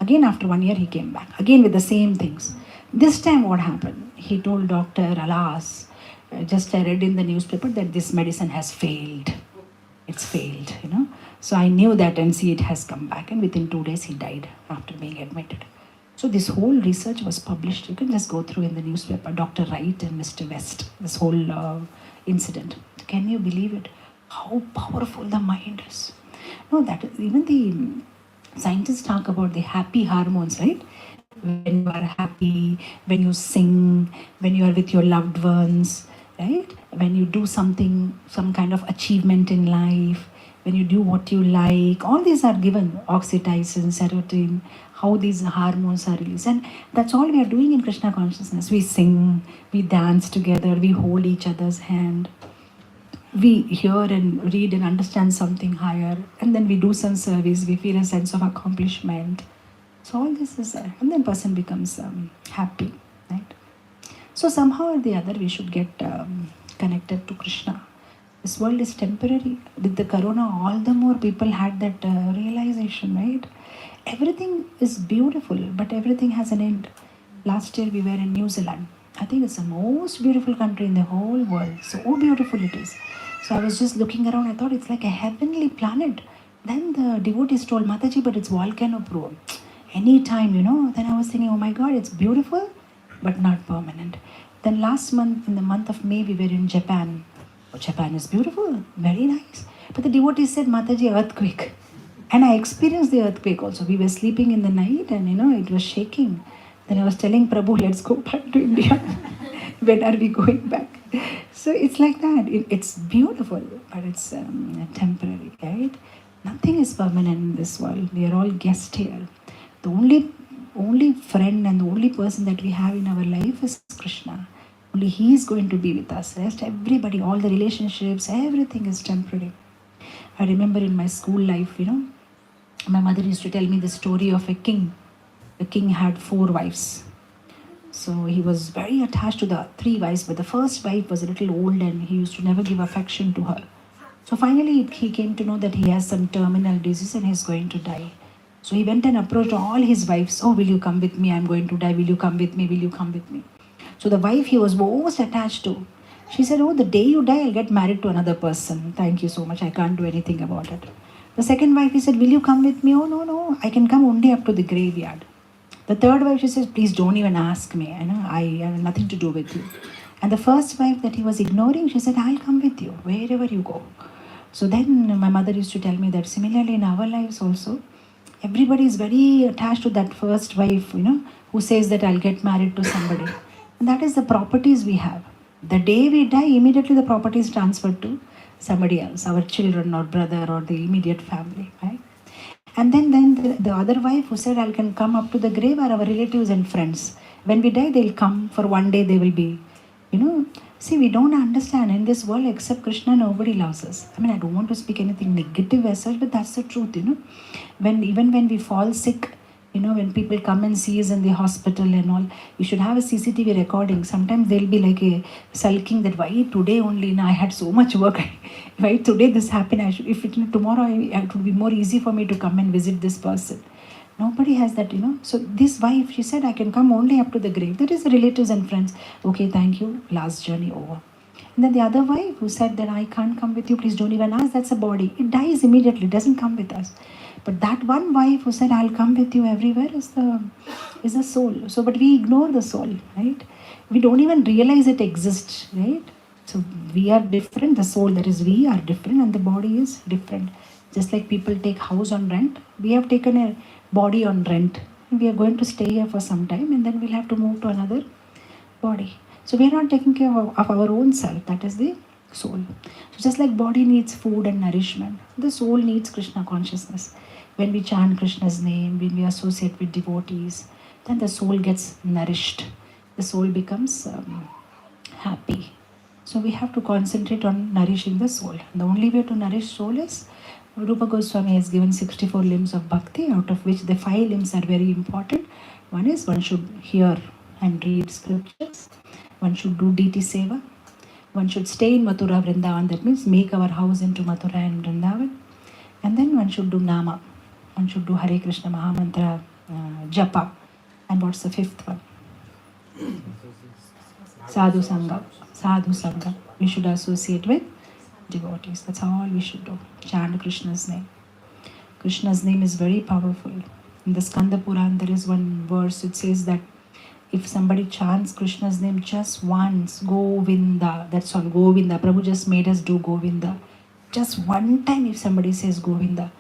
Again, after 1 year, he came back. Again, with the same things. This time, what happened? He told doctor, alas, just I read in the newspaper that this medicine has failed. It's failed, So I knew that, and see, it has come back. And within 2 days, he died after being admitted. So this whole research was published. You can just go through in the newspaper, Dr. Wright and Mr. West, this whole incident. Can you believe it? How powerful the mind is. No, that even the scientists talk about the happy hormones, right? When you are happy, when you sing, when you are with your loved ones, right? When you do something, some kind of achievement in life, when you do what you like, all these are given, oxytocin, serotonin, how these hormones are released. And that's all we are doing in Krishna consciousness. We sing, we dance together, we hold each other's hand. We hear and read and understand something higher, and then we do some service, we feel a sense of accomplishment. So all this is there, and then person becomes happy, right? So somehow or the other we should get connected to Krishna. This world is temporary. With the corona, all the more people had that realization, right? Everything is beautiful, but everything has an end. Last year we were in New Zealand. I think it's the most beautiful country in the whole world. So beautiful it is. So I was just looking around, I thought it's like a heavenly planet. Then the devotees told, Mathaji, but it's volcano prone. Anytime, Then I was thinking, oh my God, it's beautiful, but not permanent. Then last month, in the month of May, we were in Japan. Oh, Japan is beautiful, very nice. But the devotees said, Mathaji, earthquake. And I experienced the earthquake also. We were sleeping in the night and, it was shaking. Then I was telling Prabhu, let's go back to India. When are we going back? So it's like that. It's beautiful, but it's temporary, right? Nothing is permanent in this world. We are all guests here. The only friend and the only person that we have in our life is Krishna. Only He is going to be with us. Rest, everybody, all the relationships, everything is temporary. I remember in my school life, my mother used to tell me the story of a king. The king had 4 wives. So he was very attached to the 3 wives, but the first wife was a little old and he used to never give affection to her. So finally he came to know that he has some terminal disease and he's going to die. So he went and approached all his wives. Oh, will you come with me? I'm going to die. Will you come with me? Will you come with me? So the wife he was most attached to, she said, oh, the day you die, I'll get married to another person. Thank you so much. I can't do anything about it. The second wife, he said, will you come with me? Oh, no. I can come only up to the graveyard. The third wife, she says, please don't even ask me. I have nothing to do with you. And the first wife that he was ignoring, she said, I'll come with you wherever you go. So then my mother used to tell me that similarly in our lives also, everybody is very attached to that first wife, who says that I'll get married to somebody. And that is the properties we have. The day we die, immediately the property is transferred to somebody else, our children or brother or the immediate family, right? And then the other wife who said, I can come up to the grave are our relatives and friends. When we die, they'll come for one day, they will be, See, we don't understand in this world except Krishna, nobody loves us. I don't want to speak anything negative as such, but that's the truth, Even when we fall sick, when people come and see us in the hospital and all, you should have a CCTV recording. Sometimes they'll be like a sulking that why today only, I had so much work. Why today this happened? Tomorrow it would be more easy for me to come and visit this person. Nobody has that, So this wife, she said, I can come only up to the grave. That is the relatives and friends. Okay, thank you. Last journey over. And then the other wife who said that I can't come with you, please don't even ask. That's a body. It dies immediately. It doesn't come with us. But that one wife who said, I'll come with you everywhere is the soul. So, but we ignore the soul, right? We don't even realize it exists, right? So we are different. The soul, that is we, are different, and the body is different. Just like people take house on rent, we have taken a body on rent. We are going to stay here for some time and then we'll have to move to another body. So we are not taking care of our own self. That is the soul. So just like body needs food and nourishment, the soul needs Krishna consciousness. When we chant Krishna's name, when we associate with devotees, then the soul gets nourished. The soul becomes happy. So we have to concentrate on nourishing the soul. The only way to nourish soul is Rupa Goswami has given 64 limbs of bhakti, out of which the 5 limbs are very important. One is one should hear and read scriptures. One should do deity seva. One should stay in Mathura Vrindavan, that means make our house into Mathura and Vrindavan. And then one should do Nama. One should do Hare Krishna Mahamantra Japa. And what's the 5th one? Sadhu Sangha. Sadhu Sangha. We should associate with devotees. That's all we should do. Chant Krishna's name. Krishna's name is very powerful. In the Skanda Puran, there is one verse. It says that if somebody chants Krishna's name just once, Govinda, that's all, Govinda. Prabhu just made us do Govinda. Just one time if somebody says Govinda,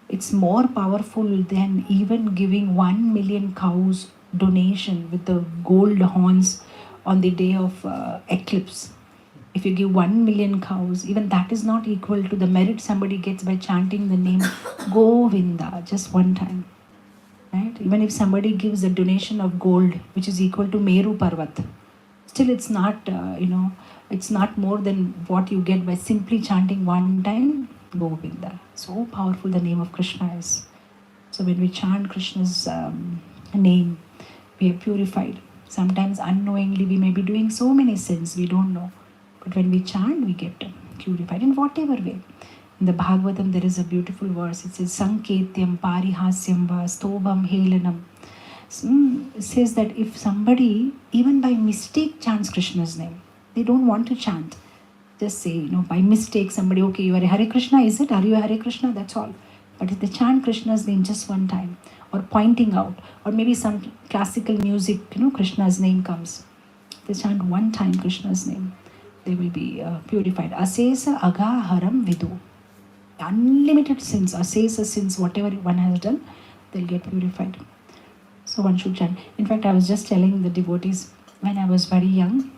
it's more powerful than even giving 1 million cows donation with the gold horns on the day of eclipse. If you give 1 million cows, even that is not equal to the merit somebody gets by chanting the name Govinda just one time. Right? Even if somebody gives a donation of gold, which is equal to Meru Parvat, still it's not, it's not more than what you get by simply chanting one time Govinda. So powerful the name of Krishna is. So when we chant Krishna's name, we are purified. Sometimes unknowingly we may be doing so many sins, we don't know. But when we chant, we get purified in whatever way. In the Bhagavatam, there is a beautiful verse. It says, Sanketyam parihasyam va stobham helanam. It says that if somebody, even by mistake, chants Krishna's name, they don't want to chant. Just say, by mistake, somebody, okay, you are a Hare Krishna, is it? Are you a Hare Krishna? That's all. But if they chant Krishna's name just one time, or pointing out, or maybe some classical music, Krishna's name comes. They chant one time Krishna's name, they will be purified. Asesa aga haram vidu. Unlimited sins, asesa sins, whatever one has done, they'll get purified. So one should chant. In fact, I was just telling the devotees, when I was very young,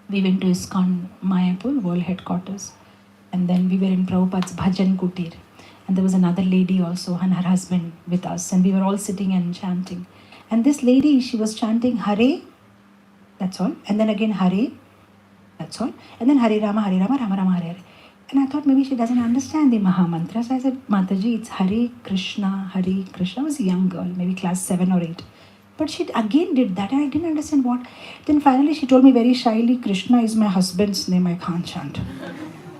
we went to ISKCON Mayapur, world headquarters. And then we were in Prabhupada's Bhajan Kutir. And there was another lady also and her husband with us. And we were all sitting and chanting. And this lady, she was chanting Hare, that's all. And then again Hare, that's all. And then Hare Rama, Rama Rama, Hare Hare. And I thought maybe she doesn't understand the Maha Mantra. So I said, Mathaji, it's Hare Krishna, Hare Krishna. I was a young girl, maybe class 7 or 8. But she again did that and I didn't understand what. Then finally she told me very shyly, Krishna is my husband's name, I can't chant.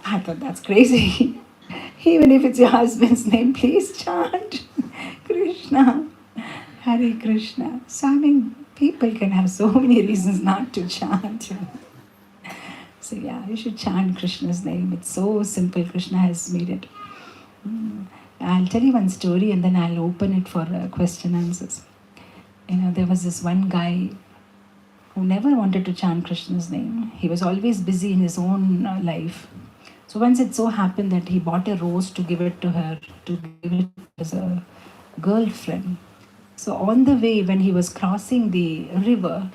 I thought, that's crazy. Even if it's your husband's name, please chant Krishna, Hare Krishna. So I mean, people can have so many reasons not to chant. So yeah, you should chant Krishna's name. It's so simple. Krishna has made it. I'll tell you one story and then I'll open it for question answers. There was this one guy who never wanted to chant Krishna's name. He was always busy in his own life. So once it so happened that he bought a rose to give it to her, to give it as a girlfriend. So on the way, when he was crossing the river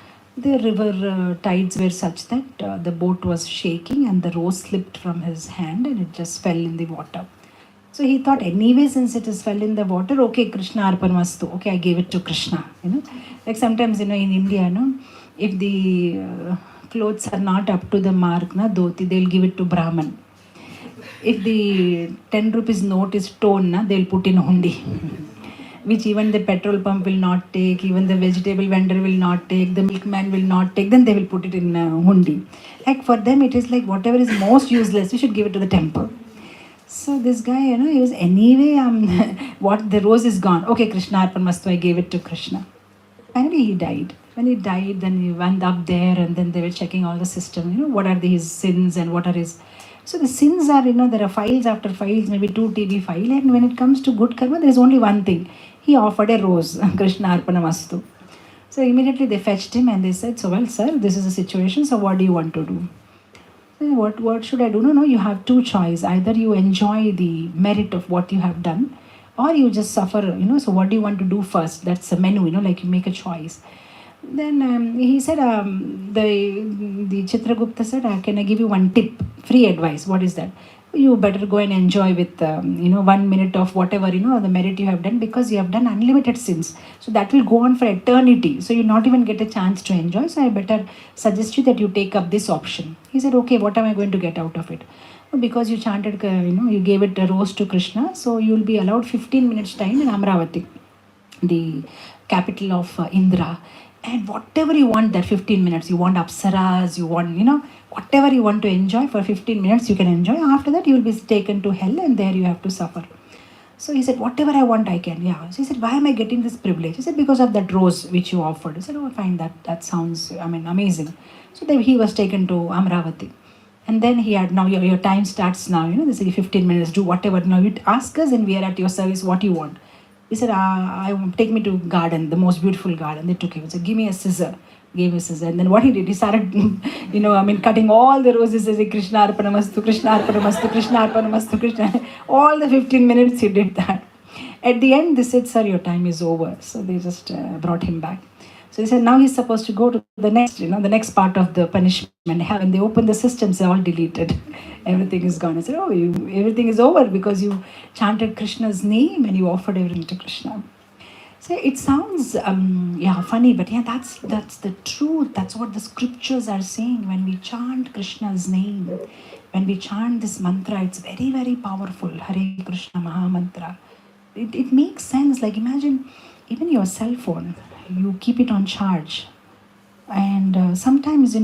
tides were such that the boat was shaking and the rose slipped from his hand and it just fell in the water. So he thought, anyway, since it has fell in the water, okay, Krishna Arpanamastu. Okay, I gave it to Krishna. Like sometimes, in India, if the clothes are not up to the mark, dhoti, they'll give it to Brahman. If the 10 rupees note is torn, they'll put in hundi. Which even the petrol pump will not take, even the vegetable vendor will not take, the milkman will not take, then they will put it in hundi. Like for them, it is like whatever is most useless, we should give it to the temple. So this guy, he was anyway, what the rose is gone. Okay, Krishna Arpanamastu, I gave it to Krishna. Finally, he died. When he died, then he went up there and then they were checking all the system, what are his sins and what are his... So the sins are, there are files after files, maybe 2 TB file, and when it comes to good karma, there is only one thing. He offered a rose, Krishna Arpanamastu. So immediately they fetched him and they said, so well, sir, this is the situation, so what do you want to do? So what should I do? No, you have 2 choices. Either you enjoy the merit of what you have done, or you just suffer, so what do you want to do first? That's a menu, like you make a choice. Then he said, the Chitragupta said, can I give you one tip, free advice? What is that? you better go and enjoy with 1 minute of whatever the merit you have done, because you have done unlimited sins, so that will go on for eternity, so you not even get a chance to enjoy. So I better suggest you that you take up this option. He said, okay, what am I going to get out of it? Because you chanted, you gave it a rose to Krishna, so you will be allowed 15 minutes time in Amravati, the capital of Indra. And whatever you want, that 15 minutes, you want apsaras, you want, whatever you want to enjoy for 15 minutes, you can enjoy. After that, you will be taken to hell and there you have to suffer. So he said, whatever I want, I can. Yeah. So he said, why am I getting this privilege? He said, because of that rose which you offered. He said, oh, fine, that sounds, amazing. So then he was taken to Amravati. And then he had, now your time starts now, this is 15 minutes, do whatever. Now you ask us and we are at your service, what you want. He said, take me to garden, the most beautiful garden. They took him. He said, give me a scissor. Gave me a scissor. And then what he did, he started, cutting all the roses. He said, Krishna Arpanamastu, Krishna Arpanamastu, Krishna Arpanamastu, Krishna. All the 15 minutes he did that. At the end, they said, sir, your time is over. So they just brought him back. So he said, now he's supposed to go to the next, the next part of the punishment. When they open the systems, they're all deleted. Everything is gone. I said, oh, everything is over because you chanted Krishna's name and you offered everything to Krishna. So it sounds, funny, but yeah, that's the truth. That's what the scriptures are saying. When we chant Krishna's name, when we chant this mantra, it's very, very powerful. Hare Krishna Maha Mantra. It makes sense. Like imagine, even your cell phone, you keep it on charge, and sometimes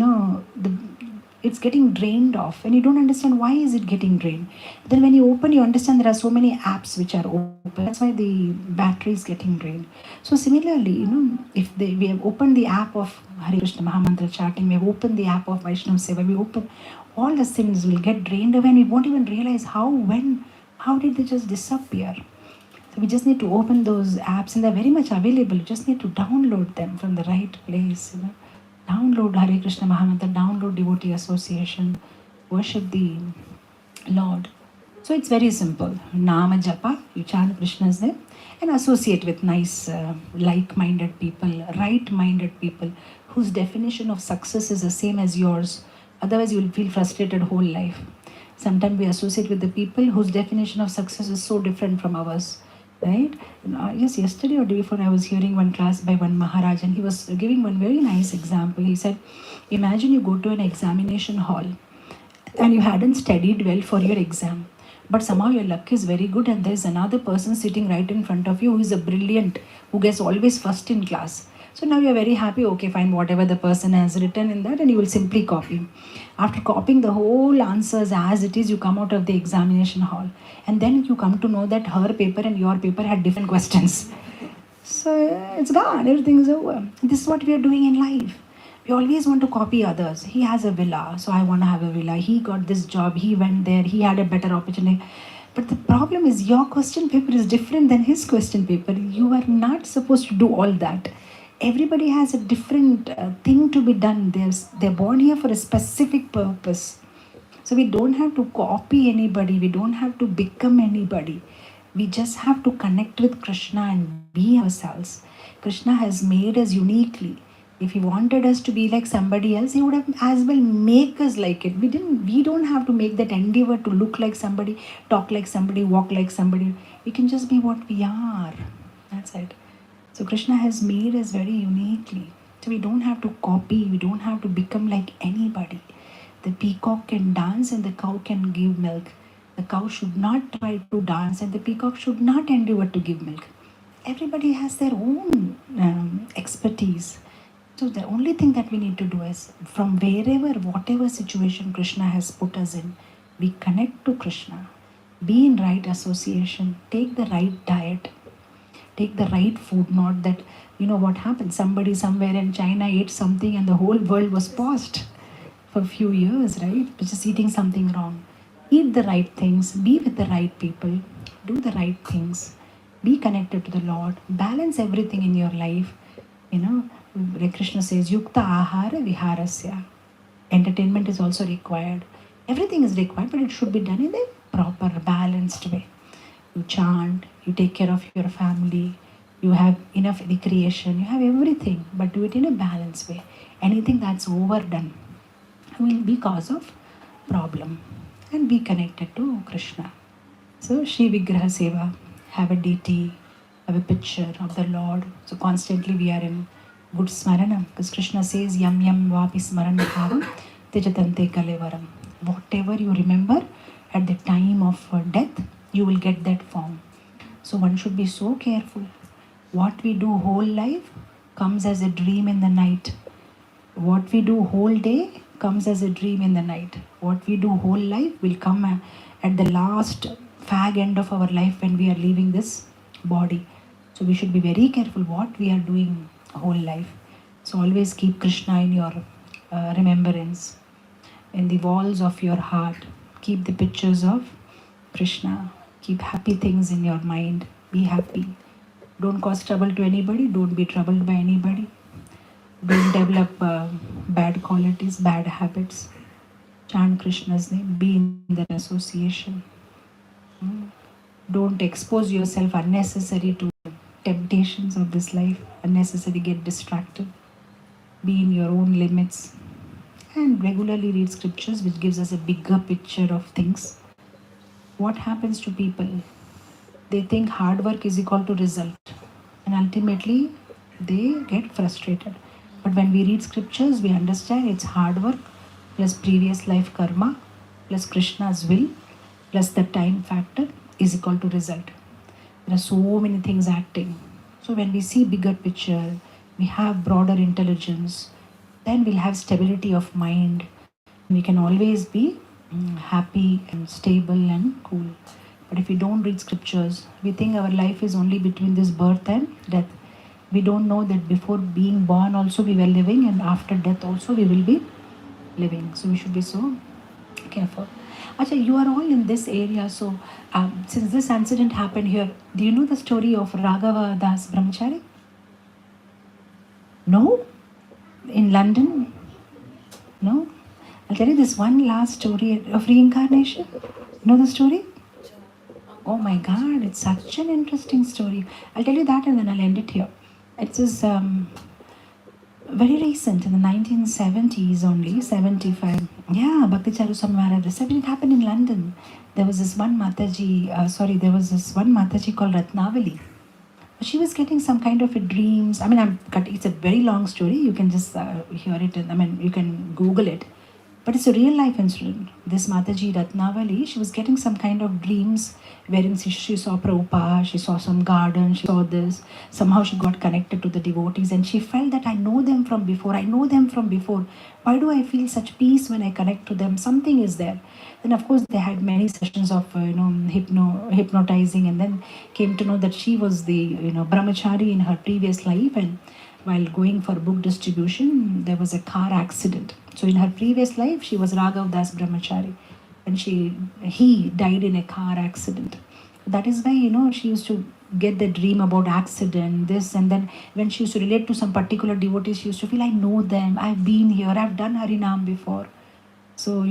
it's getting drained off and you don't understand why is it getting drained. Then when you open, you understand there are so many apps which are open, that's why the battery is getting drained. So similarly, if we have opened the app of Hare Krishna Mahamantra chanting, we have opened the app of Vaishnav Seva, we open, all the sins will get drained away and we won't even realize how did they just disappear. So we just need to open those apps and they're very much available. You just need to download them from the right place. Download Hare Krishna Mahamantra, download Devotee Association, worship the Lord. So it's very simple. Nama Japa, you chant Krishna's name and associate with nice, like-minded people, right-minded people whose definition of success is the same as yours. Otherwise, you will feel frustrated whole life. Sometimes we associate with the people whose definition of success is so different from ours. Right? Yes, yesterday or day before I was hearing one class by one Maharaj and he was giving one very nice example. He said, imagine you go to an examination hall and you hadn't studied well for your exam. But somehow your luck is very good and there's another person sitting right in front of you who is a brilliant, who gets always first in class. So now you're very happy, okay, fine, whatever the person has written in that and you will simply copy. After copying the whole answers as it is, you come out of the examination hall. And then you come to know that her paper and your paper had different questions. So it's gone, everything is over. This is what we are doing in life. We always want to copy others. He has a villa, so I want to have a villa. He got this job, he went there, he had a better opportunity. But the problem is your question paper is different than his question paper. You are not supposed to do all that. Everybody has a different thing to be done. They're born here for a specific purpose. So we don't have to copy anybody. We don't have to become anybody. We just have to connect with Krishna and be ourselves. Krishna has made us uniquely. If he wanted us to be like somebody else, he would have as well make us like it. We don't have to make that endeavor to look like somebody, talk like somebody, walk like somebody. We can just be what we are. That's it. So Krishna has made us very uniquely. So we don't have to copy. We don't have to become like anybody. The peacock can dance and the cow can give milk. The cow should not try to dance and the peacock should not endeavor to give milk. Everybody has their own expertise. So the only thing that we need to do is from wherever, whatever situation Krishna has put us in, we connect to Krishna. Be in right association. Take the right diet. Take the right food, not that, what happened. Somebody somewhere in China ate something and the whole world was paused for a few years, right? Just eating something wrong. Eat the right things. Be with the right people. Do the right things. Be connected to the Lord. Balance everything in your life. Krishna says, Yukta Ahara Viharasya. Entertainment is also required. Everything is required, but it should be done in a proper, balanced way. You chant, you take care of your family, you have enough recreation, you have everything, but do it in a balanced way. Anything that's overdone will be cause of problem. and be connected to Krishna. So Shri Vigraha Seva, have a deity, have a picture of the Lord. So constantly we are in good smarana, because Krishna says, Yam Yam Vapi Smarana Bhavam Tejatante Kalevaram. Whatever you remember at the time of death, you will get that form. So one should be so careful. What we do whole life comes as a dream in the night. What we do whole day comes as a dream in the night. What we do whole life will come at the last fag end of our life when we are leaving this body. So we should be very careful what we are doing whole life. So always keep Krishna in your remembrance. In the walls of your heart, keep the pictures of Krishna. Keep happy things in your mind. Be happy. Don't cause trouble to anybody. Don't be troubled by anybody. Don't develop bad qualities, bad habits. Chant Krishna's name. Be in that association. Don't expose yourself unnecessary to temptations of this life. Unnecessarily get distracted. Be in your own limits. And regularly read scriptures, which gives us a bigger picture of things. What happens to people? They think hard work is equal to result. And ultimately, they get frustrated. But when we read scriptures, we understand it's hard work plus previous life karma plus Krishna's will plus the time factor is equal to result. There are so many things acting. So when we see bigger picture, we have broader intelligence, then we'll have stability of mind. We can always be happy and stable and cool. But if we don't read scriptures, we think our life is only between this birth and death. We don't know that before being born also we were living, and after death also we will be living. So we should be so careful. Acha, you are all in this area. So since this incident happened here, do you know the story of Raghava Das Brahmachari? No? In London? No? I'll tell you this one last story of reincarnation. Know the story? Oh my God, it's such an interesting story. I'll tell you that and then I'll end it here. It is very recent, in the 1970s only, 75. Yeah, Bhakti Charu Swami Maharaj. It happened in London. There was this one Mathaji called Ratnavali. She was getting some kind of a dreams. I mean, it's a very long story. You can just hear it. You can Google it. But it's a real life incident. This Mathaji Ratnavali, she was getting some kind of dreams wherein she saw Prabhupada, she saw some garden, she saw this. Somehow she got connected to the devotees and she felt that I know them from before. Why do I feel such peace when I connect to them? Something is there. Then of course they had many sessions of hypnotizing, and then came to know that she was the brahmachari in her previous life, and while going for book distribution, there was a car accident. So in her previous life, she was Raghav Das Brahmachari, and he died in a car accident. That is why, she used to get the dream about accident, this, and then when she used to relate to some particular devotees, she used to feel, I know them, I've been here, I've done Harinam before. So,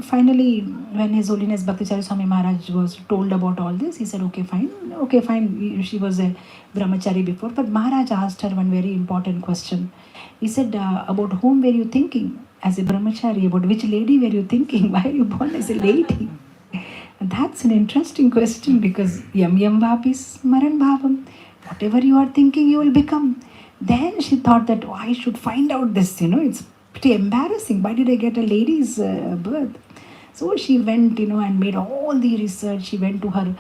finally, when His Holiness Bhakti Charu Swami Maharaj was told about all this, he said, okay, fine. She was a brahmachari before. But Maharaj asked her one very important question. He said, about whom were you thinking as a brahmachari? About which lady were you thinking? Why are you born as a lady? And that's an interesting question, because yam yam vapi smaran bhavam. Whatever you are thinking, you will become. Then she thought that, I should find out this, it's pretty embarrassing. Why did I get a lady's birth? So she went, and made all the research. She went to her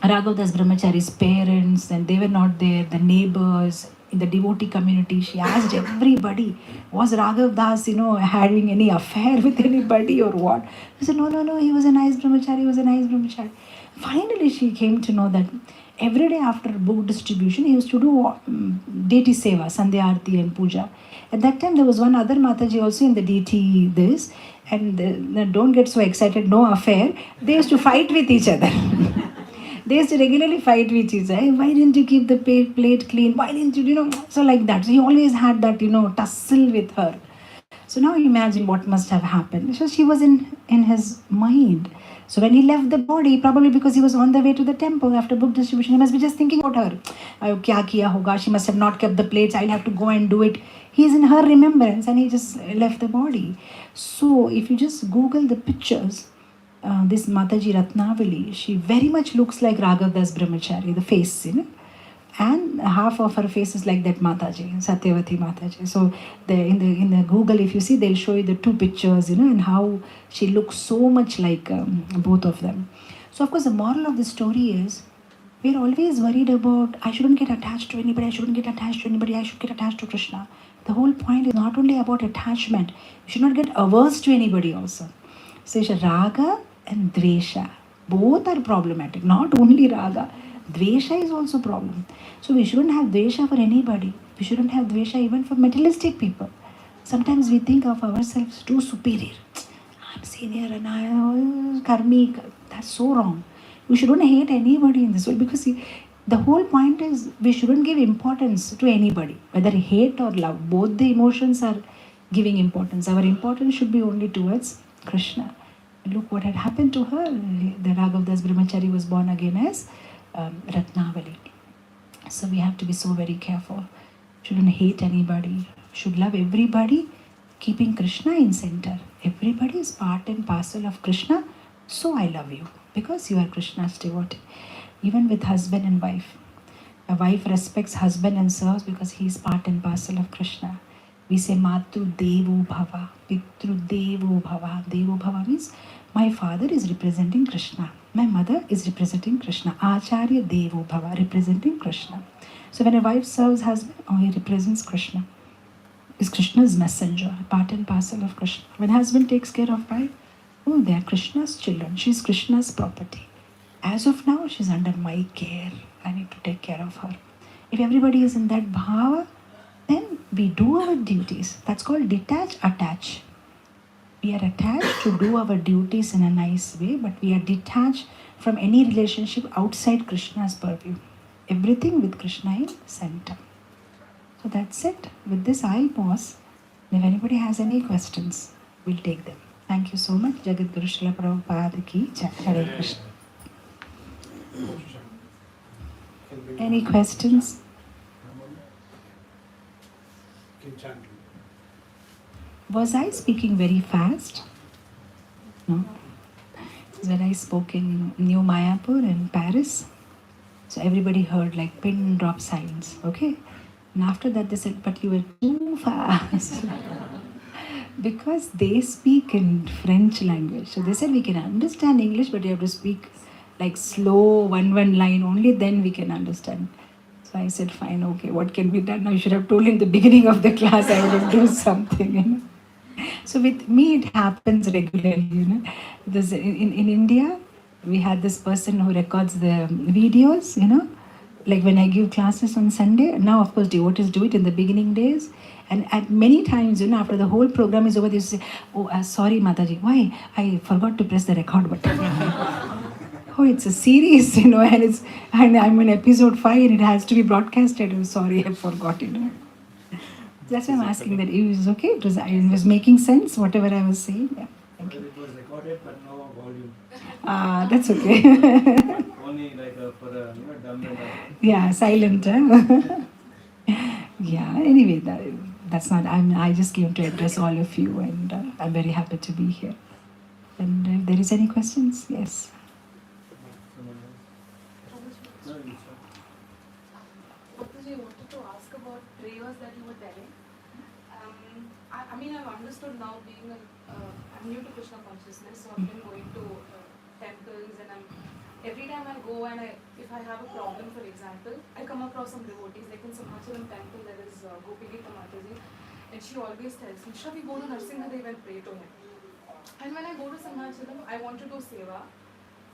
Raghav Das Brahmachari's parents, and they were not there. The neighbors in the devotee community. She asked everybody, was Raghav Das, having any affair with anybody or what? She said, no, he was a nice brahmachari. Finally, she came to know that every day after book distribution, he used to do deity seva, Sandhya Arti and Puja. At that time, there was one other Mathaji also in the deity this, and don't get so excited, no affair. They used to fight with each other. They used to regularly fight with each other. Why didn't you keep the plate clean? Why didn't you, so like that. So he always had that, tussle with her. So now imagine what must have happened. So she was in his mind. So when he left the body, probably because he was on the way to the temple after book distribution, he must be just thinking about her. Kya kiya hoga? She must have not kept the plates. I'll have to go and do it. He's in her remembrance and he just left the body. So if you just Google the pictures, this Mathaji Ratnavali, she very much looks like Raghav Das Brahmachari, the face, and half of her face is like that Mataji, Satyavati Mataji. So in the Google, if you see, they'll show you the two pictures, and how she looks so much like both of them. So of course, the moral of the story is we're always worried about I shouldn't get attached to anybody, I shouldn't get attached to anybody, I should get attached to Krishna. The whole point is not only about attachment, you should not get averse to anybody also. So it's Raga and Dvesha. Both are problematic, not only Raga. Dvesha is also a problem. So we shouldn't have Dvesha for anybody. We shouldn't have Dvesha even for materialistic people. Sometimes we think of ourselves too superior. I'm senior and I'm karmic. That's so wrong. We shouldn't hate anybody in this world because the whole point is we shouldn't give importance to anybody. Whether hate or love, both the emotions are giving importance. Our importance should be only towards Krishna. Look what had happened to her. The Raghav Das Brahmachari was born again as Ratnavali. So we have to be so very careful. Shouldn't hate anybody. Should love everybody, keeping Krishna in center. Everybody is part and parcel of Krishna. So I love you because you are Krishna's devotee. Even with husband and wife. A wife respects husband and serves because he is part and parcel of Krishna. We say Matru Devo Bhava, Pitru Devo Bhava. Devo Bhava means my father is representing Krishna. My mother is representing Krishna. Acharya Devo Bhava, representing Krishna. So when a wife serves husband, he represents Krishna. Is Krishna's messenger, part and parcel of Krishna. When husband takes care of wife, they are Krishna's children. She's Krishna's property. As of now, she's under my care. I need to take care of her. If everybody is in that bhava, then we do our duties. That's called detach, attach. We are attached to do our duties in a nice way, but we are detached from any relationship outside Krishna's purview. Everything with Krishna in center. So that's it. With this, I'll pause. If anybody has any questions, we'll take them. Thank you so much. Jagat Guru Srila Prabhupada ki jai. Hare Krishna. Any questions? Was I speaking very fast? No. When I spoke in New Mayapur in Paris, so everybody heard like pin drop silence. Okay? And after that they said, but you were too fast. Because they speak in French language. So they said we can understand English, but you have to speak like slow, one line, only then we can understand. So I said, fine, okay, what can be done? Now you should have told in the beginning of the class I would do something, So with me, it happens regularly, There's, in India, we had this person who records the videos, like when I give classes on Sunday. Now, of course, devotees do it in the beginning days. And at many times, after the whole program is over, they say, oh, sorry, Mathaji, why? I forgot to press the record button. Oh, it's a series, and I'm in episode 5 and it has to be broadcasted. I'm sorry, I forgot it. That's why I'm asking that it was okay. It was making sense, whatever I was saying. Yeah. Thank you. It was recorded, but no volume. That's okay. Only like for a dumb and yeah, silent. Yeah, anyway, that's not, I just came to address all of you, and I'm very happy to be here. And if there is any questions, yes. I wanted to ask about prayers that you were telling. I've understood now, being I'm new to Krishna consciousness, so I've been going to temples, and every time I go and if I have a problem, for example, I come across some devotees, like in Samhacharam temple there is Gopigita Mathaji, and she always tells me, Shravi, go to Narsingadev and pray to him. And when I go to Samhacharam, I want to do seva.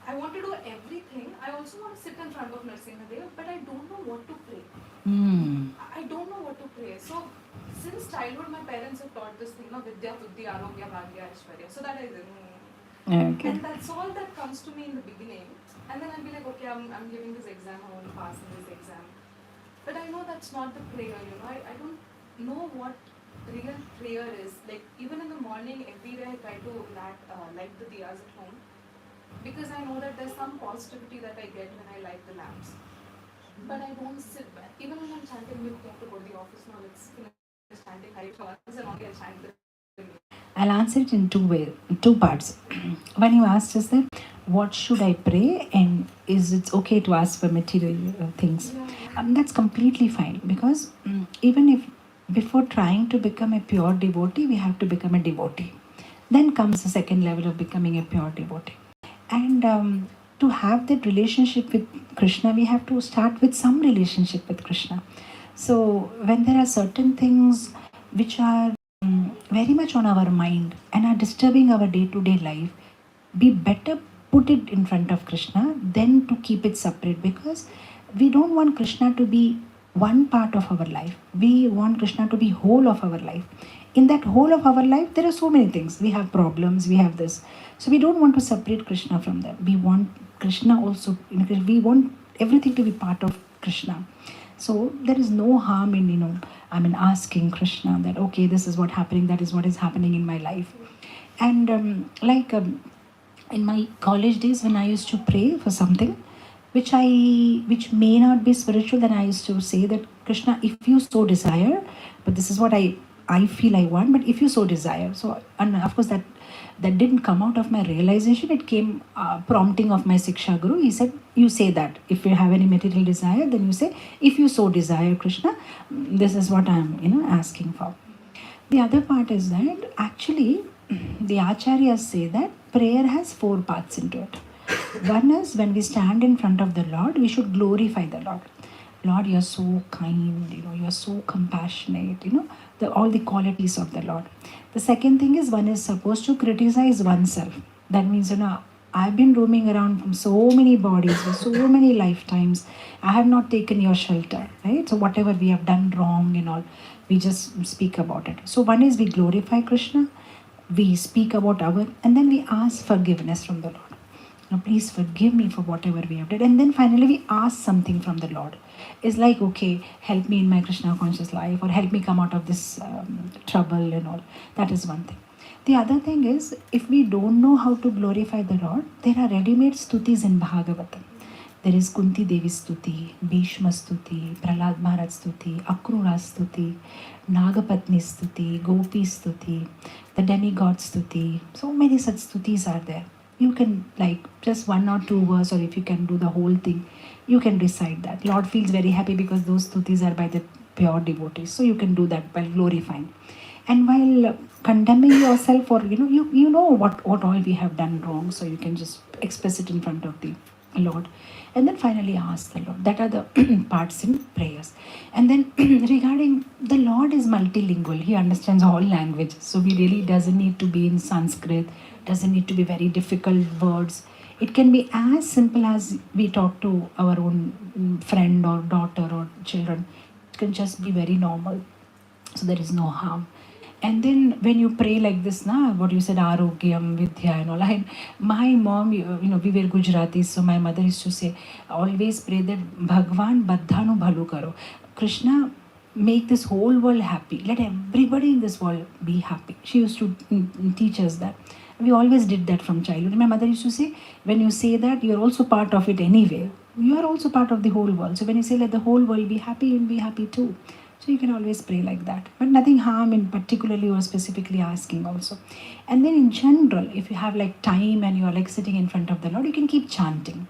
I want to do everything. I also want to sit in front of Narsingadev, but I don't know what to pray. I don't know what to pray. So, since childhood, my parents have taught this thing, Vidya, Buddhi, Arogya, Bhagya, Aishwarya. So that I did. Okay. And that's all that comes to me in the beginning. And then I'll be like, okay, I'm giving this exam, I want to pass in this exam. But I know that's not the prayer, I don't know what real prayer is, like even in the morning, every day I try to light the diyas at home, because I know that there's some positivity that I get when I light the lamps. But I don't sit back. Even when I'm chanting, you have to go to the office now. It's finished chanting Hare Krishna once and only I chant the. I'll answer it in two parts. When you asked us that, what should I pray, and is it okay to ask for material things? That's completely fine, because even if before trying to become a pure devotee, we have to become a devotee. Then comes the second level of becoming a pure devotee. And to have that relationship with Krishna, we have to start with some relationship with Krishna. So when there are certain things which are very much on our mind and are disturbing our day-to-day life, we better put it in front of Krishna than to keep it separate, because we don't want Krishna to be one part of our life. We want Krishna to be whole of our life. In that whole of our life, there are so many things. We have problems, we have this. So we don't want to separate Krishna from them. We want Krishna also, we want everything to be part of Krishna. So there is no harm in, asking Krishna that, okay, this is what happening, that is what is happening in my life. And in my college days, when I used to pray for something which may not be spiritual, then I used to say that, Krishna, if you so desire, but this is what I feel I want, but if you so desire. So, and of course that didn't come out of my realization. It came prompting of my Siksha Guru. He said, you say that if you have any material desire, then you say, if you so desire, Krishna, this is what I'm asking for. The other part is that actually the acharyas say that prayer has 4 parts into it. One is, when we stand in front of the Lord, we should glorify the Lord. Lord, you're so kind, you're so compassionate, all the qualities of the Lord. The second thing is, one is supposed to criticize oneself. That means, I've been roaming around from so many bodies for so many lifetimes. I have not taken your shelter, right? So whatever we have done wrong and all, we just speak about it. So one is we glorify Krishna, we speak about and then we ask forgiveness from the Lord. Please forgive me for whatever we have done. And then finally we ask something from the Lord. It's like, okay, help me in my Krishna conscious life, or help me come out of this trouble and all. That is one thing. The other thing is, if we don't know how to glorify the Lord, there are ready-made stutis in Bhagavatam. There is Kunti Devi Stuti, Bhishma Stuti, Prahlad Maharaj Stuti, Akrura Stuti, Nagapatni Stuti, Gopi Stuti, the demigod Stuti. So many such stutis are there. You can, like, just 1 or 2 verse, or if you can do the whole thing, you can recite that. Lord feels very happy because those stutis are by the pure devotees. So you can do that while glorifying. And while condemning yourself, or you know what all we have done wrong, so you can just express it in front of the Lord. And then finally ask the Lord. That are the parts in prayers. And then regarding the Lord is multilingual. He understands all languages. So we really doesn't need to be in Sanskrit, doesn't need to be very difficult words. It can be as simple as we talk to our own friend or daughter or children. It can just be very normal. So there is no harm. And then when you pray like this, what you said, Arogyam, Vidya and all. My mom, we were Gujaratis, so my mother used to say, always pray that Bhagwan Baddhanu Bhalu Karo. Krishna, make this whole world happy. Let everybody in this world be happy. She used to teach us that. We always did that from childhood. My mother used to say, when you say that, you're also part of it anyway. You are also part of the whole world. So when you say, let the whole world be happy, you'll be happy too. So you can always pray like that. But nothing harm in particularly or specifically asking also. And then in general, if you have like time and you are like sitting in front of the Lord, you can keep chanting.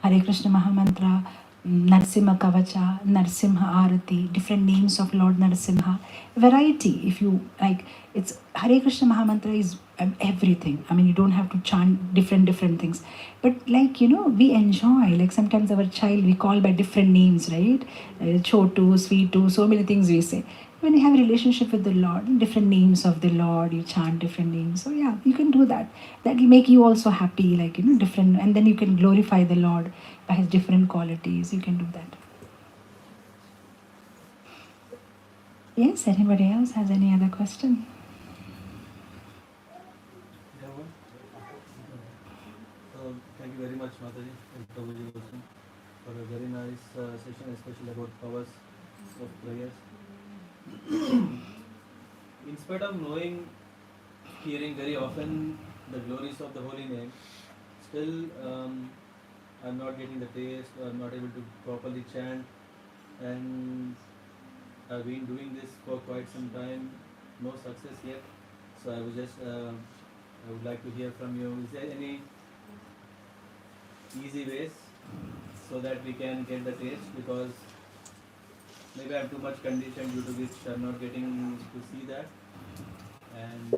Hare Krishna Mahamantra, Narsimha Kavacha, Narsimha Arati, different names of Lord Narsimha. Variety, if you like, it's Hare Krishna Mahamantra is everything. I mean, you don't have to chant different things. But like, we enjoy, like sometimes our child we call by different names, right? Chotu, Sweetu, so many things we say. When you have a relationship with the Lord, different names of the Lord, you chant different names. So yeah, you can do that. That will make you also happy, like, different. And then you can glorify the Lord by his different qualities. You can do that. Yes, anybody else has any other question? Thank you very much, Mathaji and Prabhuji also, for a very nice session, especially about powers of prayers. in spite of knowing, hearing very often the glories of the holy name, still I'm not getting the taste, or I'm not able to properly chant, and I've been doing this for quite some time, no success yet. So I was just, I would like to hear from you. Is there any easy ways so that we can get the taste? Because maybe I'm too much conditioned, due to which I'm not getting to see that. And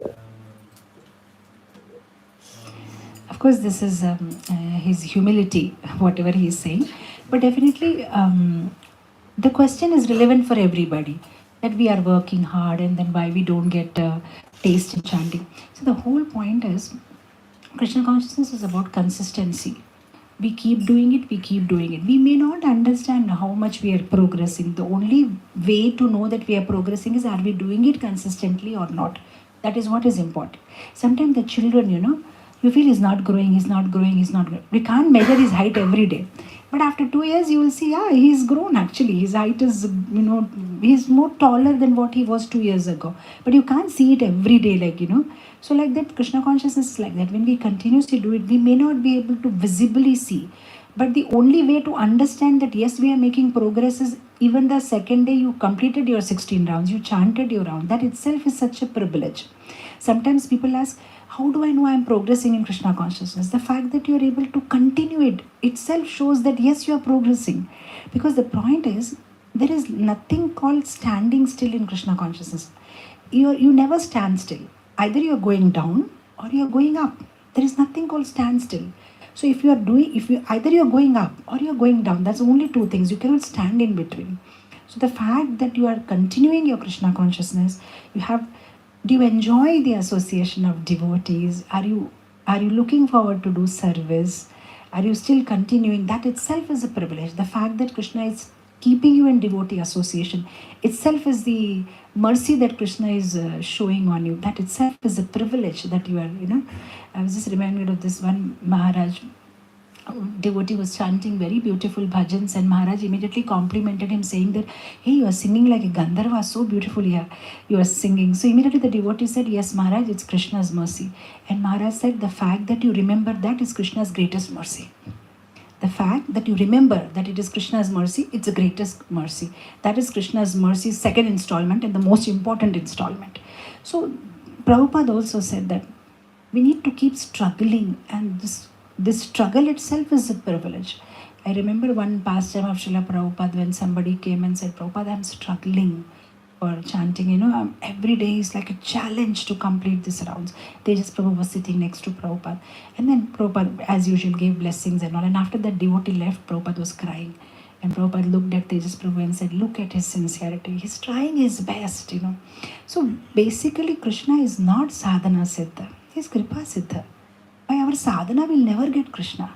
Of course, this is his humility, whatever he is saying. But definitely, the question is relevant for everybody, that we are working hard and then why we don't get taste in chanting. So the whole point is, Krishna consciousness is about consistency. We keep doing it, we keep doing it. We may not understand how much we are progressing. The only way to know that we are progressing is, are we doing it consistently or not? That is what is important. Sometimes the children, you feel he's not growing, he's not growing, he's not growing. We can't measure his height every day. But after 2 years, you will see, he's grown actually. His height is, he's more taller than what he was 2 years ago. But you can't see it every day, So like that, Krishna consciousness is like that. When we continuously do it, we may not be able to visibly see. But the only way to understand that, yes, we are making progress is, even the second day you completed your 16 rounds, you chanted your round. That itself is such a privilege. Sometimes people ask, how do I know I am progressing in Krishna consciousness? The fact that you are able to continue it itself shows that, yes, you are progressing. Because the point is, there is nothing called standing still in Krishna consciousness. You never stand still. Either you are going down or you are going up. There is nothing called stand still. So if you are either you are going up or you are going down, that's only two things. You cannot stand in between. So the fact that you are continuing your Krishna consciousness, do you enjoy the association of devotees? Are you looking forward to do service? Are you still continuing? That itself is a privilege. The fact that Krishna is keeping you in devotee association itself is the mercy that Krishna is showing on you. That itself is a privilege that you are, I was just reminded of this one Maharaj. Devotee was chanting very beautiful bhajans, and Maharaj immediately complimented him, saying that, hey, you are singing like a Gandharva, so beautifully you are singing. So immediately the devotee said, yes, Maharaj, it's Krishna's mercy. And Maharaj said, the fact that you remember that is Krishna's greatest mercy. The fact that you remember that it is Krishna's mercy, it's the greatest mercy. That is Krishna's mercy's second installment and the most important installment. So Prabhupada also said that we need to keep struggling, and this struggle itself is a privilege. I remember one pastime of Srila Prabhupada, when somebody came and said, Prabhupada, I'm struggling for chanting, every day is like a challenge to complete this rounds. Tejas Prabhu was sitting next to Prabhupada, and then Prabhupada, as usual, gave blessings and all. And after that devotee left, Prabhupada was crying. And Prabhupada looked at Tejas Prabhu and said, look at his sincerity. He's trying his best, So basically, Krishna is not sadhana siddha. He's kripa siddha. By our sadhana, we'll never get Krishna.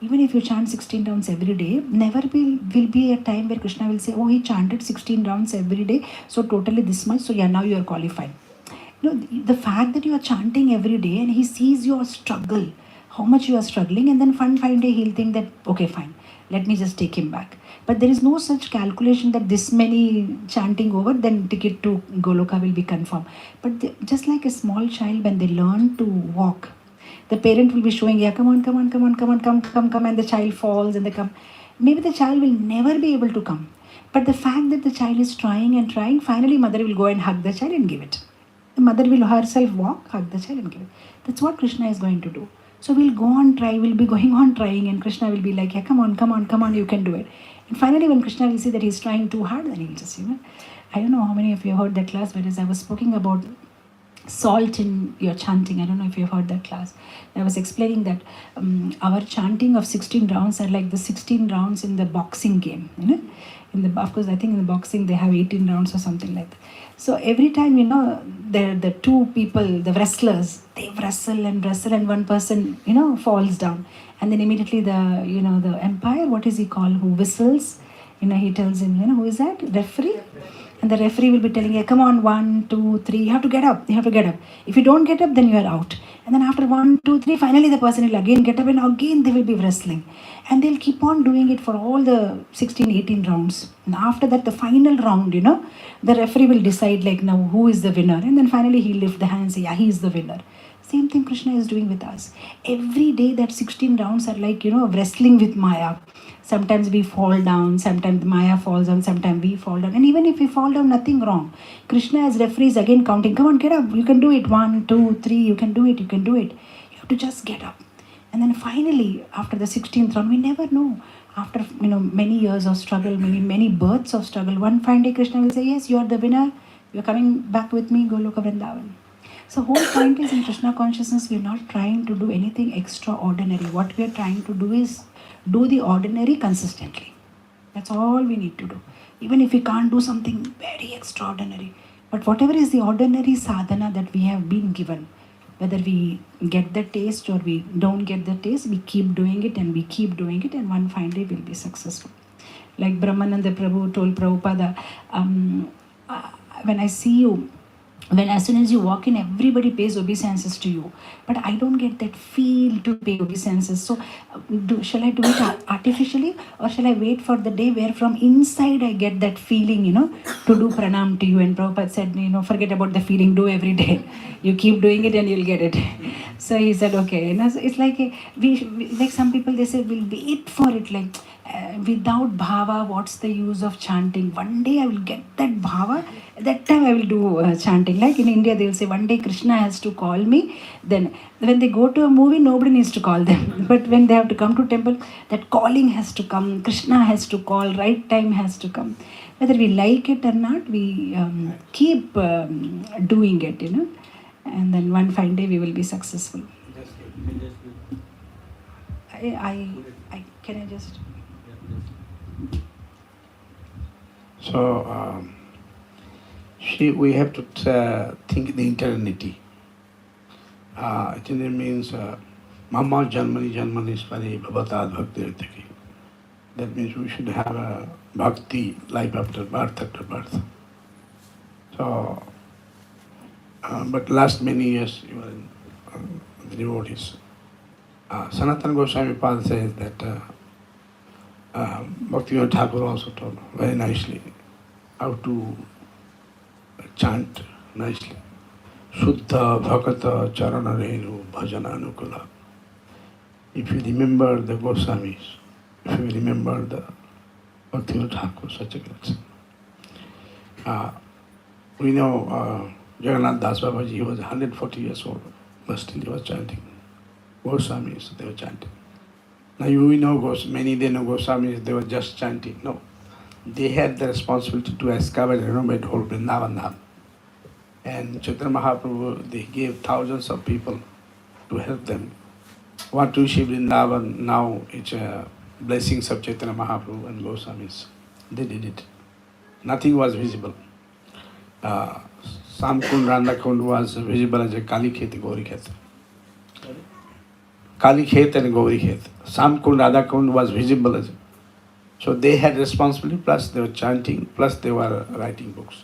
Even if you chant 16 rounds every day, never will be a time where Krishna will say, oh, he chanted 16 rounds every day, so totally this much, so yeah, now you are qualified. The fact that you are chanting every day and he sees your struggle, how much you are struggling, and then fine day he'll think that, okay, fine, let me just take him back. But there is no such calculation that this many chanting over, then ticket to Goloka will be confirmed. But just like a small child, when they learn to walk, the parent will be showing, yeah, come on, and the child falls and they come. Maybe the child will never be able to come. But the fact that the child is trying and trying, finally mother will go and hug the child and give it. The mother will herself walk, hug the child and give it. That's what Krishna is going to do. So we'll go on try, we'll be going on trying, and Krishna will be like, yeah, come on, you can do it. And finally when Krishna will see that he's trying too hard, then he'll just, I don't know how many of you heard that class, whereas I was speaking about salt in your chanting. I don't know if you've heard that class. I was explaining that our chanting of 16 rounds are like the 16 rounds in the boxing game. Of course, I think in the boxing they have 18 rounds or something like that. So every time, the two people, the wrestlers, they wrestle and one person, falls down. And then immediately the umpire, what is he called, who whistles, he tells him, who is that? Referee? And the referee will be telling you, come on, 1, 2, 3, you have to get up. If you don't get up, then you are out. And then after 1, 2, 3, finally the person will again get up and again they will be wrestling. And they'll keep on doing it for all the 16, 18 rounds. And after that, the final round, the referee will decide like now who is the winner. And then finally he'll lift the hand and say, yeah, he is the winner. Same thing Krishna is doing with us. Every day that 16 rounds are like, wrestling with Maya. Sometimes we fall down, sometimes Maya falls down, sometimes we fall down. And even if we fall down, nothing wrong. Krishna as referee is again counting, come on, get up, you can do it, 1, 2, 3, you can do it, you can do it. You have to just get up. And then finally, after the 16th round, we never know. After many years of struggle, maybe many births of struggle, one fine day Krishna will say, yes, you are the winner, you are coming back with me, Goloka Vrindavan. So whole point is in Krishna consciousness, we are not trying to do anything extraordinary. What we are trying to do is do the ordinary consistently. That's all we need to do. Even if we can't do something very extraordinary. But whatever is the ordinary sadhana that we have been given, whether we get the taste or we don't get the taste, we keep doing it and we keep doing it, and one fine day we'll be successful. Like Brahmananda Prabhu told Prabhupada, when I see you, as soon as you walk in, everybody pays obeisances to you. But I don't get that feel to pay obeisances. So shall I do it artificially, or shall I wait for the day where from inside I get that feeling, to do pranam to you? And Prabhupada said, forget about the feeling, do every day. You keep doing it and you'll get it. So he said, okay. So it's like, like some people, they say, we'll wait for it. Like, without bhava, what's the use of chanting? One day I will get that bhava, that time I will do chanting. Like in India, they will say, one day Krishna has to call me. Then when they go to a movie, nobody needs to call them. But when they have to come to temple, that calling has to come. Krishna has to call, right time has to come. Whether we like it or not, we keep doing it, And then one fine day we will be successful. Can I just... So, we have to think the eternity. Eternity means Mama Janmani Janmani Spari Bhavatad Bhakti. That means we should have a bhakti life after birth after birth. So, but last many years you were in the devotees. Sanatana Goswami Pad says that Bhakti Thakur also told very nicely how to chant nicely. Shuddha Bhakata Charana Renu Bhajana Anukula. If you remember the Goswamis, if you remember the Bhakti Thakur, such a great we know Jagannath Das Babaji, he was 140 years old, but still he was chanting. Goswamis, they were chanting. Now we know many they know Goswamis, they were just chanting. No. They had the responsibility to excavate and renovate whole Vrindavan Dham. And Chaitanya Mahaprabhu, they gave thousands of people to help them. What to Shri Vrindavan now, it's blessings of Chaitanya Mahaprabhu and Goswamis. They did it. Nothing was visible. Samkund, Randakund was visible as a Kali Khet, Gauri Khet. Kali Khet and Gauri Khet. Samkund, Radhakund was visible as a... So they had responsibility, plus they were chanting, plus they were writing books.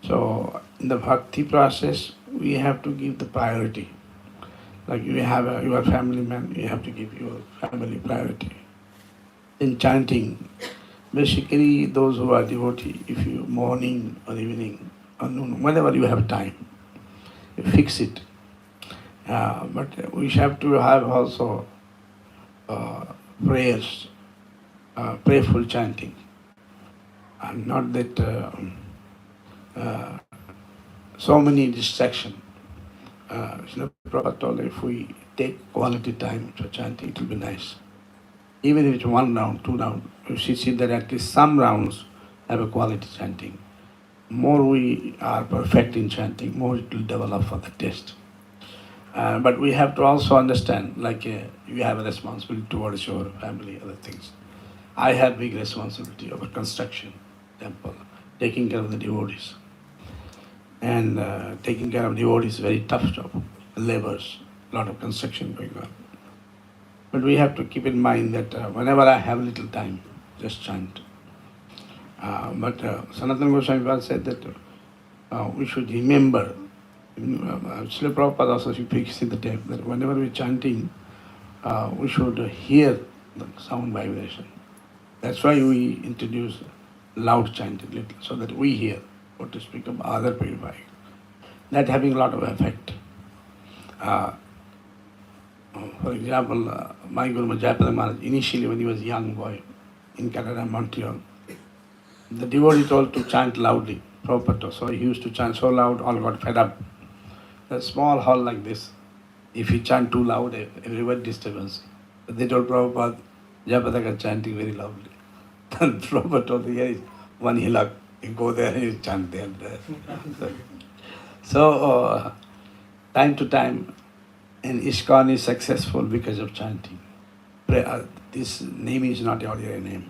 So in the bhakti process, we have to give the priority. Like you have your family man, you have to give your family priority. In chanting, basically those who are devotee, if you morning or evening or noon, whenever you have time, you fix it. But we have to have also prayers, prayerful chanting. And not that so many distractions. Srila Prabhupada told if we take quality time for chanting, it will be nice. Even if it's 1 round, 2 rounds, you see that at least some rounds have a quality chanting. More we are perfect in chanting, more it will develop for the taste. But we have to also understand, like you have a responsibility towards your family, other things. I have big responsibility over construction, temple, taking care of the devotees. And taking care of devotees is a very tough job, labors, a lot of construction going on. But we have to keep in mind that whenever I have little time, just chant. But Sanatana Goswami said that we should remember Srila Prabhupada also speaks in the tape that whenever we're chanting, we should hear the sound vibration. That's why we introduce loud chanting little, so that we hear what to speak of other purifying. That having a lot of effect. For example, my Guru Mathaji Maharaj, initially when he was a young boy in Canada, Montreal, the devotee told to chant loudly, Prabhupada. So he used to chant so loud, all got fed up. A small hall like this, if you chant too loud, everyone disturbs. But they told Prabhupada, Jayapataka chanting very loudly. Then Prabhupada told, here is one hillock, you go there and you chant there. So, time to time, and ISKCON is successful because of chanting. This name is not an ordinary name.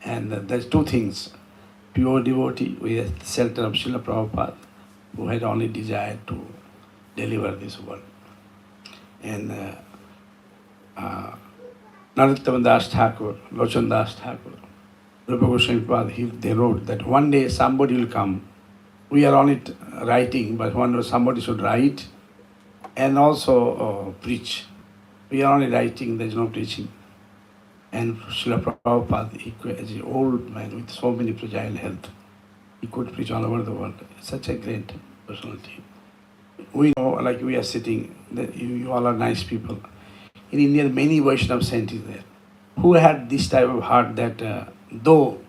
And there's two things. Pure devotee, we are the shelter of Srila Prabhupada, who had only desired to deliver this world. And Narottama Das Thakur, Lochan Das Thakur, Rupa Goswami Prabhupada, they wrote that one day somebody will come. We are on it writing, but one day somebody should write and also preach. We are only writing, there is no preaching. And Srila Prabhupada, as an old man with so many fragile health, he could preach all over the world. Such a great personality. We know, like we are sitting, that you all are nice people. In India, many Vaishnava saints is there, who had this type of heart that though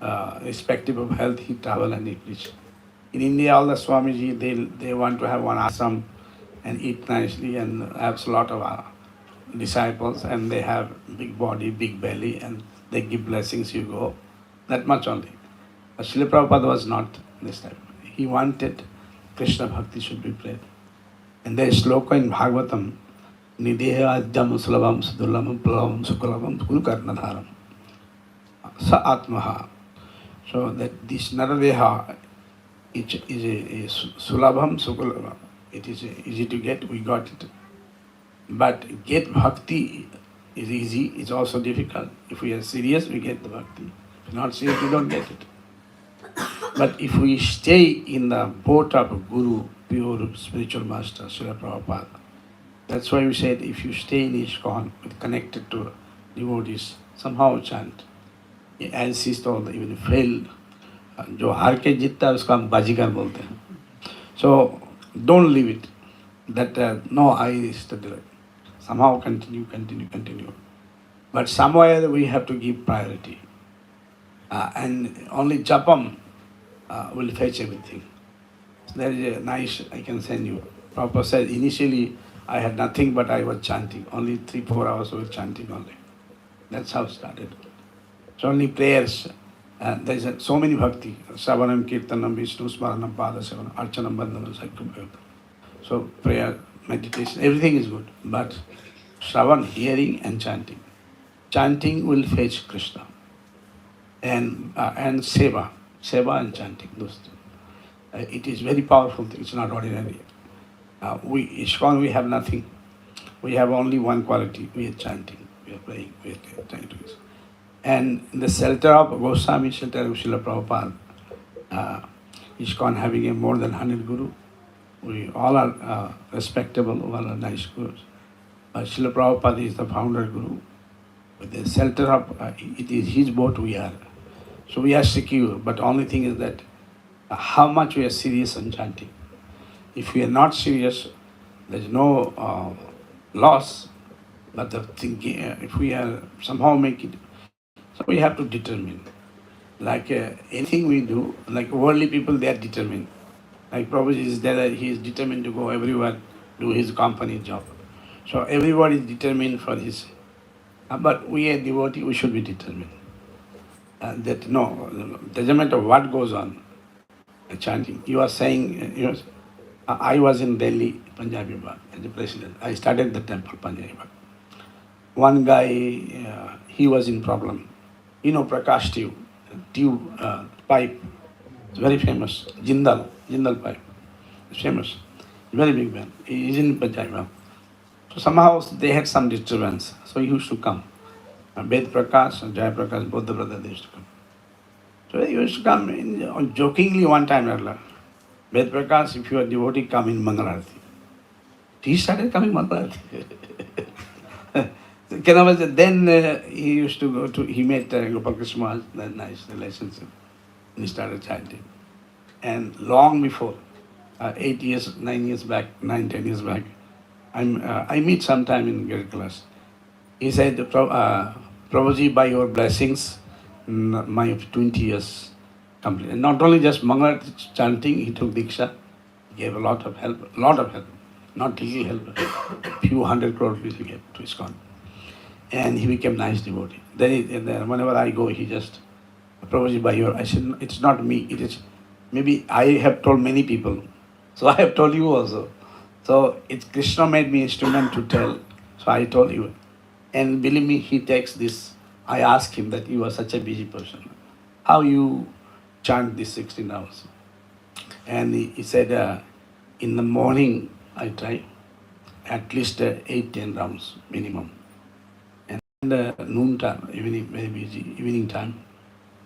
irrespective of health, he travel and he preach. In India, all the Swamiji, they want to have one ashram and eat nicely and have a lot of disciples, and they have big body, big belly, and they give blessings, you go. That much only. But Srila Prabhupada was not this type. He wanted Krishna Bhakti should be played. And there is sloka in Bhagavatam, Nideha Adyam Sulabam Sudulabam Palavam Sukulabam Kulkarnadharam Sa Atmaha. So that this Naradeha is a Sulabham Sukulabam. It is easy to get, we got it. But get bhakti is easy, it's also difficult. If we are serious, we get the bhakti. If not serious, we don't get it. But if we stay in the boat of Guru, pure spiritual master, Srila Prabhupada, that's why we said if you stay in ISKCON, connected to devotees, somehow chant. As he told, even fail, जो हार के जीतता है उसको हम बाजीगर बोलते हैं. So don't leave it. That no, I study. Somehow continue. But somewhere we have to give priority. And only japam will fetch everything. So there is a nice, I can send you. Prabhupada said, initially I had nothing but I was chanting. Only 3-4 hours we were chanting only. That's how it started. So only prayers. There is so many bhakti. Savanam, Kirtanam, Vishnu, Smaranam, Padasevanam, Archanam, Bandhanam, Sakyam. So prayer, meditation, everything is good. But Shravan, hearing and chanting. Chanting will fetch Krishna. And seva and chanting, those two. It is very powerful thing, it's not ordinary. ISKCON, we have nothing. We have only one quality, we are chanting, we are praying, we are trying to use. And in the shelter of Goswami, shelter of Srila Prabhupada, ISKCON having a more than 100 guru. We all are respectable, all are nice gurus. Srila Prabhupada is the founder guru. With the shelter of, it is his boat we are. So we are secure, but only thing is that how much we are serious on chanting. If we are not serious, there is no loss, but the thinking, if we are somehow make it, so we have to determine. Like anything we do, like worldly people, they are determined. Like Prabhuji is there, he is determined to go everywhere, do his company job. So everybody is determined for his. But we are devotee, we should be determined. That no, doesn't matter what goes on, chanting. You are saying, I was in Delhi, Punjabi Bagh, as the president. I started the temple, Punjabi Bagh. One guy, he was in problem. Prakash tube pipe. It's very famous. Jindal pipe. It's famous. Very big man. He is in Punjabi Bagh. So somehow they had some disturbance. So he used to come. Ved Prakash and Jai Prakash, both the brothers, they used to come. So he used to come jokingly one time earlier. Ved Prakash, if you are devotee, come in Mangalarati. He started coming Mangalarati. Then he used to go to, he met Gopal Krishna Maharaj, that nice relationship. And he started chanting. And long before, 8 years, 9 years back, 10 years back, I meet sometime in Great class. He said, Prabhuji, by your blessings, my 20 years complete. And not only just Mangala chanting, he took Diksha, gave a lot of help, not little help, few 100 crore rupees he gave to ISKCON. And he became nice devotee. Then whenever I go, he just, Prabhuji, by your, I said, it's not me, it is, maybe I have told many people, so I have told you also. So it's Krishna made me instrument to tell, so I told you. And believe me, he takes this. I asked him that you are such a busy person. How you chant this 16 hours? And he said, in the morning I try at least 8-10 rounds minimum. And noon time, evening, very busy, evening time.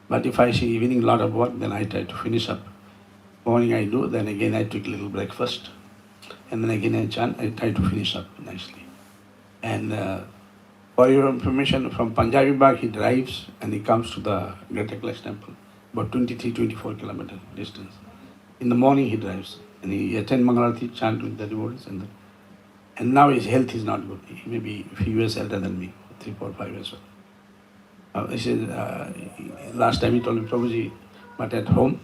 But if I see evening lot of work, then I try to finish up. Morning I do, then again I take a little breakfast. And then again I chant, I try to finish up nicely. And for your information, from Punjabi Bagh he drives and he comes to the Great Kailash temple, about 23-24 kilometer distance. In the morning he drives and he attends Mangalarati, chant with the devotees. And now his health is not good. He may be a few years elder than me, 3, 4, 5 years old. He said, last time he told me, Prabhuji, but at home,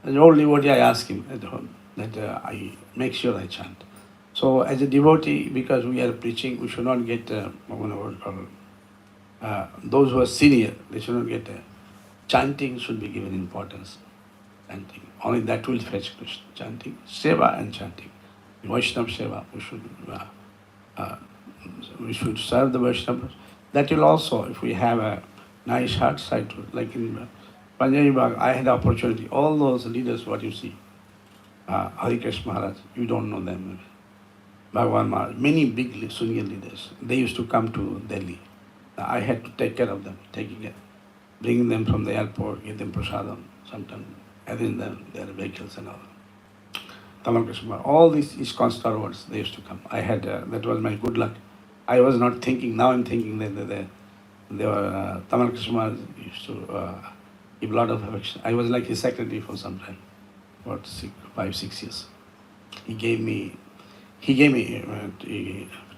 as an old devotee, I asked him at home that I make sure I chant. So as a devotee, because we are preaching, we should not get, those who are senior, they should not get, chanting should be given importance. Chanting. Only that will fetch Krishna. Chanting, seva and chanting. Vaishnava seva, we should serve the Vaishnavas. That will also, if we have a nice heart side to it, like in Punjabi Bagh, I had the opportunity, all those leaders, what you see, Hari Krishna Maharaj, you don't know them. Bhagwan Maharaj, many big senior leaders, they used to come to Delhi. I had to take care of them, bringing them from the airport, give them prasadam, sometimes arrange them, their vehicles and all. Tamal Krishna Maharaj, all these ISKCON stalwarts, they used to come. I had, that was my good luck. I was not thinking, now I'm thinking that they were, Tamal Krishna Maharaj used to give a lot of affection. I was like his secretary for some time, about 5, 6 years. He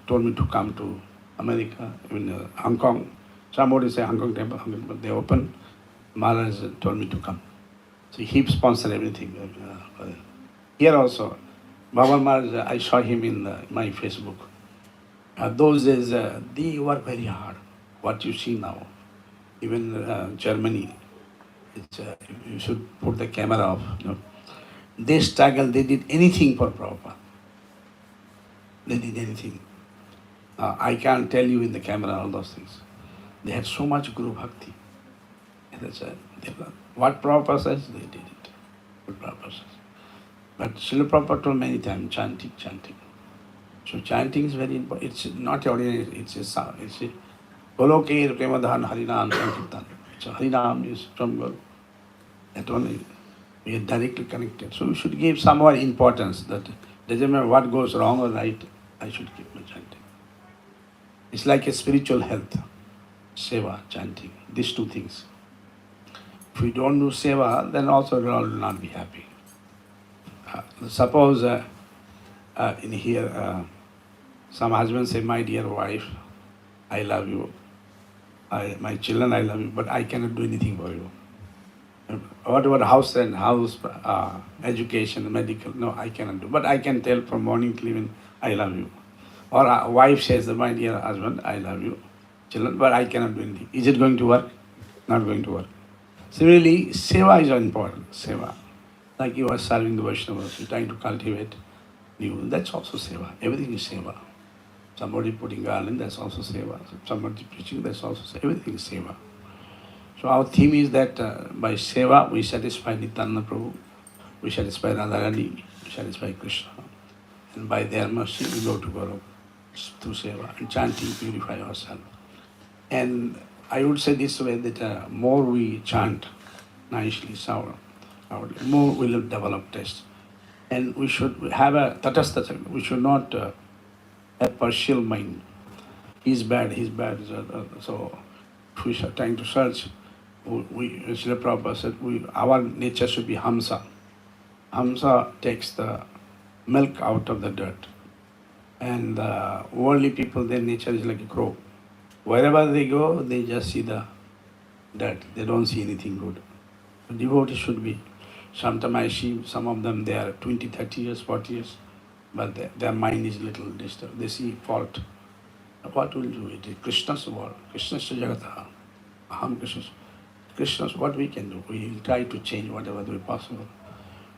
told me to come to America, in Hong Kong. Somebody say Hong Kong temple, but they opened. Maharaj told me to come. So he sponsored everything. Here also, Baba Maharaj, I saw him in my Facebook. Those days, they work very hard. What you see now, even Germany, you should put the camera off. You know. They struggled, they did anything for Prabhupada. They did anything. I can't tell you in the camera all those things. They had so much Guru Bhakti. What Prabhupada says, they did it. What Prabhupada says. But Srila Prabhupada told many times, chanting. So chanting is very important. It's not ordinary, it's a Goloke Premadhan Harinam Sankirtan. So Harinam is from Guru. That only we are directly connected. So we should give some more importance that doesn't matter what goes wrong or right, I should keep my chanting. It's like a spiritual health. Seva, chanting, these two things. If we don't do seva, then also we will not be happy. Suppose in here, some husband say, my dear wife, I love you. My children, I love you, but I cannot do anything for you. What about house and house, education, medical? No, I cannot do. But I can tell from morning till evening, I love you. Or a wife says, my dear husband, I love you. Children, but I cannot do anything. Is it going to work? Not going to work. Similarly, seva is important. Seva. Like you are serving the Vaishnavas, you're trying to cultivate you. That's also seva. Everything is seva. Somebody putting garland, that's also seva. Somebody preaching, that's also seva. Everything is seva. So our theme is that by seva, we satisfy Nityananda Prabhu, we satisfy Radharani, we satisfy Krishna. And by their mercy, we go to Guru through seva. And chanting, purify ourselves. And I would say this way, that more we chant nicely, more we will develop taste. And we should have a tatastha. We should not have partial mind. He's bad, he's bad. So if we are trying to search, Srila Prabhupada said, our nature should be Hamsa. Hamsa takes the milk out of the dirt. And worldly people, their nature is like a crow. Wherever they go, they just see the dirt. They don't see anything good. The devotees should be. Sometimes I see some of them, they are 20, 30 years, 40 years, but their mind is little disturbed. They see fault. What will do? It is Krishna's world. Krishna's Jagata. Aham Krishna's. Krishna's, what we can do? We will try to change whatever way possible.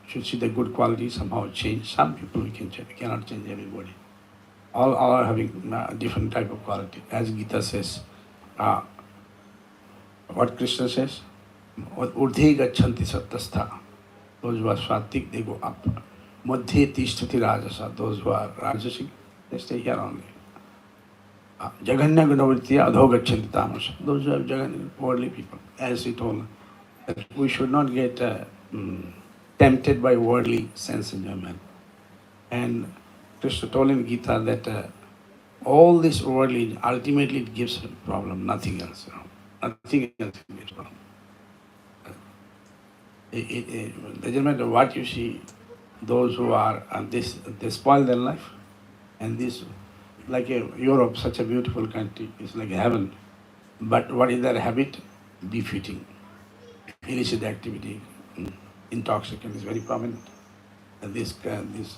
Should see the good quality, somehow change. Some people we can change. We cannot change everybody. All are having different type of quality. As Gita says, what Krishna says? Urdhe gachanti sattastha. Those who are swatik, they go up. Madhye tishtati rajasa. Those who are rajasic, they stay here only. Jaganya gunavritya adho gachanti tamasa. Those who have jaganya, worldly people. As he told, that we should not get tempted by worldly sense enjoyment. And Krishna told in Gita that all this worldly, ultimately it gives a problem, nothing else. Nothing else gives problem. It doesn't matter what you see, those who are, they spoil their life. And this, like Europe, such a beautiful country, it's like heaven. But what is their habit? Beefeating, illicit activity, intoxicant is very prominent. And this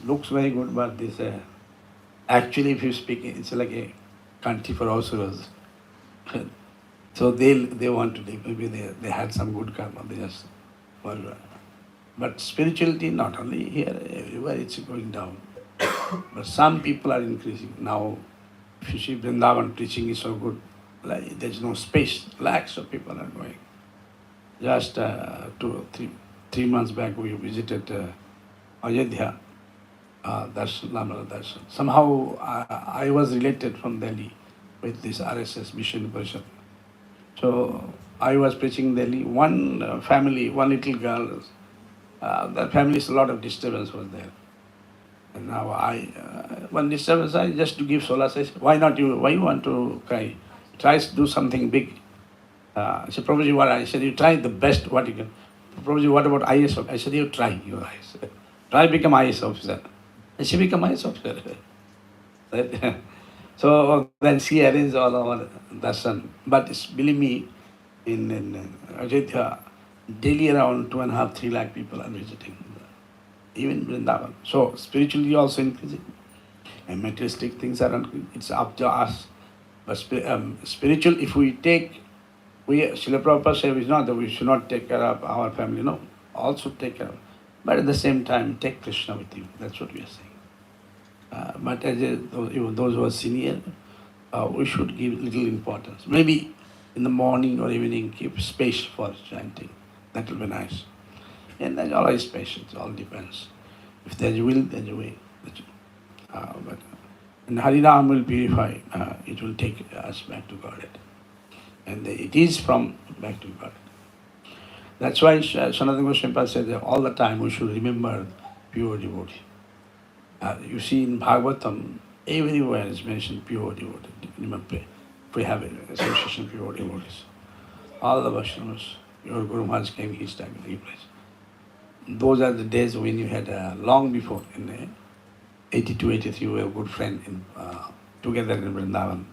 looks very good, but this actually, if you speak, it's like a country for asuras. So they want to live. Maybe they had some good karma. They just but spirituality, not only here, everywhere it's going down. But some people are increasing. Now, if you see Vrindavan preaching is so good, like there's no space. Lakhs of people are going. Just 3 months back, we visited Ayodhya, Lamala Darshan. Somehow I was related from Delhi with this RSS Mission Parishad. So I was preaching in Delhi. One family, one little girl, that family's a lot of disturbance was there. And now one disturbance, I just to give solace, I said, why you want to cry? Try to do something big. I said, Prabhuji, what? I said, you try the best what you can. Prabhuji, what about IS officer? I said, you try your IS. Try become IS officer. And she become IS officer. So then she arranged all our darshan. But believe me, in Ayodhya, daily around 2.5, 3 lakh people are visiting, even Vrindavan. So spiritually also increasing. And materialistic things are increasing. It's up to us. But spiritual, if we take, Srila Prabhupada said it's not that we should not take care of our family, no. Also take care of. But at the same time, take Krishna with you. That's what we are saying. But as those who are senior, we should give little importance. Maybe in the morning or evening, keep space for chanting. That will be nice. And there's always patience, all depends. If there's will, there's a way. And Harinam will purify, it will take us back to Godhead. And it is from back to Godhead. That's why Sanatana Goswami said that all the time we should remember pure devotee. You see in Bhagavatam, everywhere is mentioned pure devotee. Remember, we have an association of pure devotees. All the Vaishnavas, your Guru Maharaj came his time in the place. Those are the days when you had long before, in 82, 83, we were a good friend together in Vrindavan.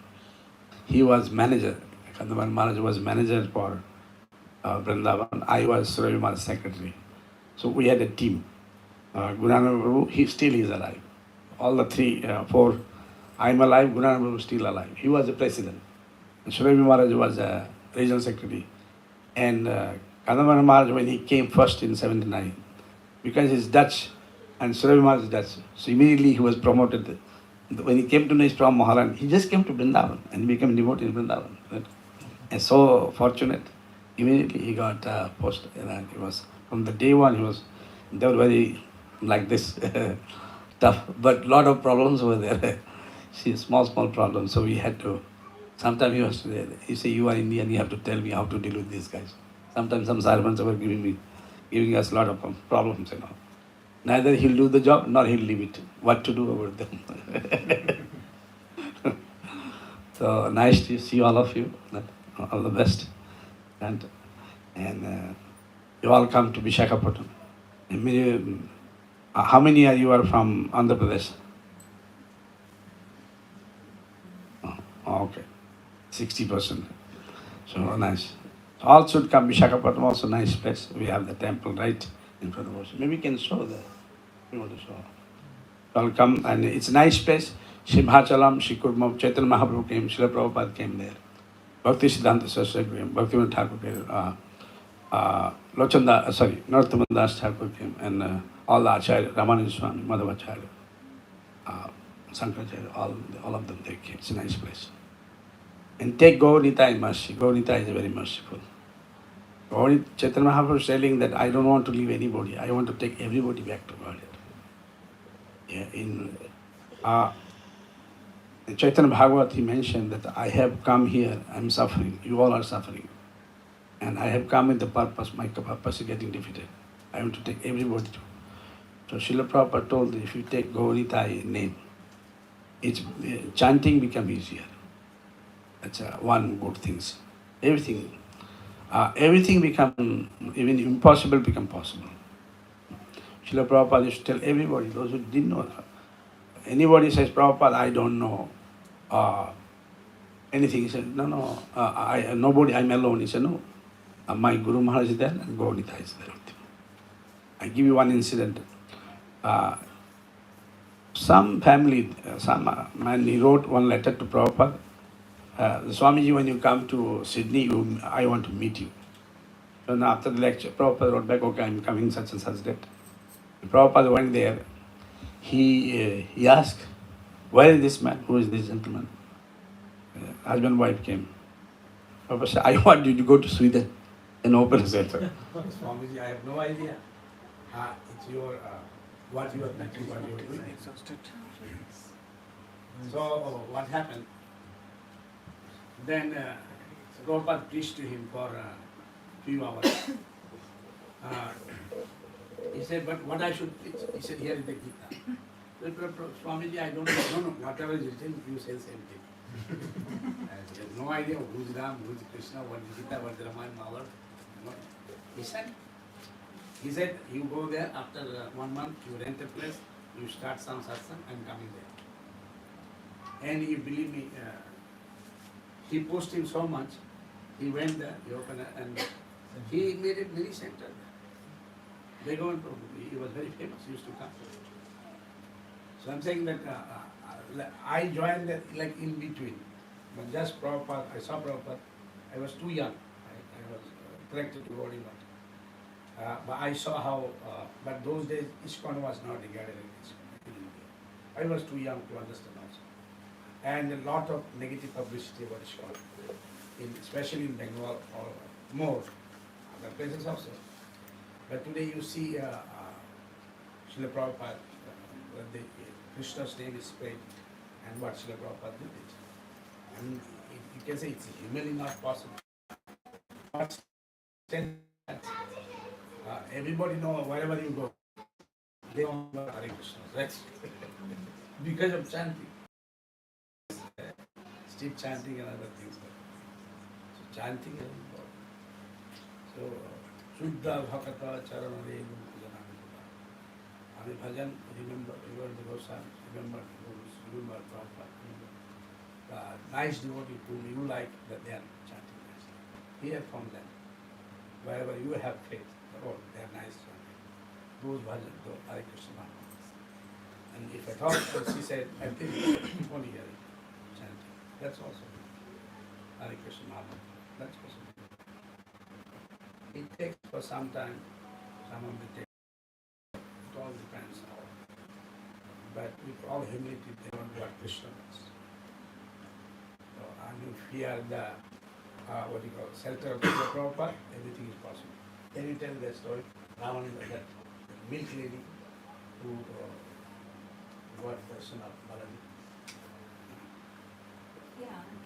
He was manager. Kandaman Maharaj was manager for Vrindavan. I was Surabhi Maharaj's secretary. So we had a team. Gunana Prabhu, he still is alive. All the 3, 4, I'm alive, Gunana Prabhu is still alive. He was the president. And Surabhi Maharaj was a regional secretary. And Kandaman Maharaj, when he came first in 79, because he's Dutch, and Surabhi Maharaj is Dutch, so immediately he was promoted. When he came to know he's from Maharan, he just came to Vrindavan and became devotee in Vrindavan. Right? And so fortunate, immediately he got posted. And he was, from the day one, they were very like this, tough, but lot of problems were there. See, small problems, so we had to, sometimes he say, you are Indian, you have to tell me how to deal with these guys. Sometimes some servants were giving us a lot of problems, Neither he'll do the job nor he'll leave it. What to do about them? So nice to see all of you. All the best. And you all come to Visakhapatnam. How many are you are from Andhra Pradesh? Oh, okay. 60%. So nice. All should come. Visakhapatnam also nice place. We have the temple right in front of us. Maybe we can show there. We want to show. All come and it's a nice place. Simhachalam, Shikurma, Chaitanya Mahaprabhu came, Srila Prabhupada came there. Bhakti Siddhanta Saraswati came, Bhaktivinoda Thakur came, Narottam Das Thakur came, and all the Acharya, Ramananda Swami, Madhavacharya, Sankaracharya, all of them they came. It's a nice place. And take Gaur Nitai in mercy. Gaur Nitai is very merciful. Chaitanya Mahaprabhu is telling that I don't want to leave anybody. I want to take everybody back to God. Yeah, in Chaitanya Bhagavat he mentioned that I have come here, I am suffering, you all are suffering. And I have come with the purpose, my purpose is getting defeated. I want to take everybody to. So Srila Prabhupada told that if you take Gauritai name, it's, chanting become easier. That's one good thing. Everything become, even impossible become possible. Srila Prabhupada used to tell everybody, those who didn't know that. Anybody says, Prabhupada, I don't know anything. He said, no, nobody, I'm alone. He said, no, my Guru Maharaj is there and Gaurnita is there with him. I give you one incident. Some family, some man, he wrote one letter to Prabhupada. Swamiji, when you come to Sydney, I want to meet you. So now after the lecture, Prabhupada wrote back, okay, I'm coming such and such date. Prabhupada went there. He asked, where is this man? Who is this gentleman? Husband and wife came. Prabhupada said, I want you to go to Sweden and open a center. Swamiji, I have no idea. It's your, what you are thinking, what you are doing. So what happened? Then Prabhupada preached to him for a few hours. He said, but what I should preach? He said, here is the Gita. Swamiji, I don't know. No, whatever is written, you say the same thing. He has no idea who is Ram, who is Krishna, what is Gita, what is Ramayana, Mahabharata. He said, you go there after 1 month, you rent a place, you start some satsang, I'm coming there. And you believe me, he pushed him so much, he went there, he opened it, and he made a mini center there. He was very famous, he used to come. So I'm saying that I joined that like in between. But just Prabhupada, I saw Prabhupada, I was too young. I was collected to Gaudiya. But I saw how, but those days ISKCON was not regarded as ISKCON. I was too young to understand also. And a lot of negative publicity about ISKCON, especially in Bengal or more, other places also. But today you see Srila Prabhupada, Krishna's name is spread, and what Srila Prabhupada did it. I mean, you can say it's humanly not possible. But everybody know wherever you go, they know Hare Krishna, right? Because of chanting. Street chanting and other things. So chanting is important. So, Shuddha Bhakata Charana Renu Pujanamita. Ami Bhajan, remember Goswami, remember Gurus, remember Prabhupada, remember the nice devotee whom you like that they are chanting nicely. Hear from them. Wherever you have faith, oh, they are nice chanting. Those bhajan, those Hare Krishna. And if at all, she said, I think only hearing chanting. That's also Hare Krishna. That's also. It takes for some time, some of the take. It all depends how. But with all humility, they want what Krishna wants. So, and if we are the, shelter of the Prabhupada, everything is possible. Can you tell the story? Ramananda, that milk lady who got the son of Balaji.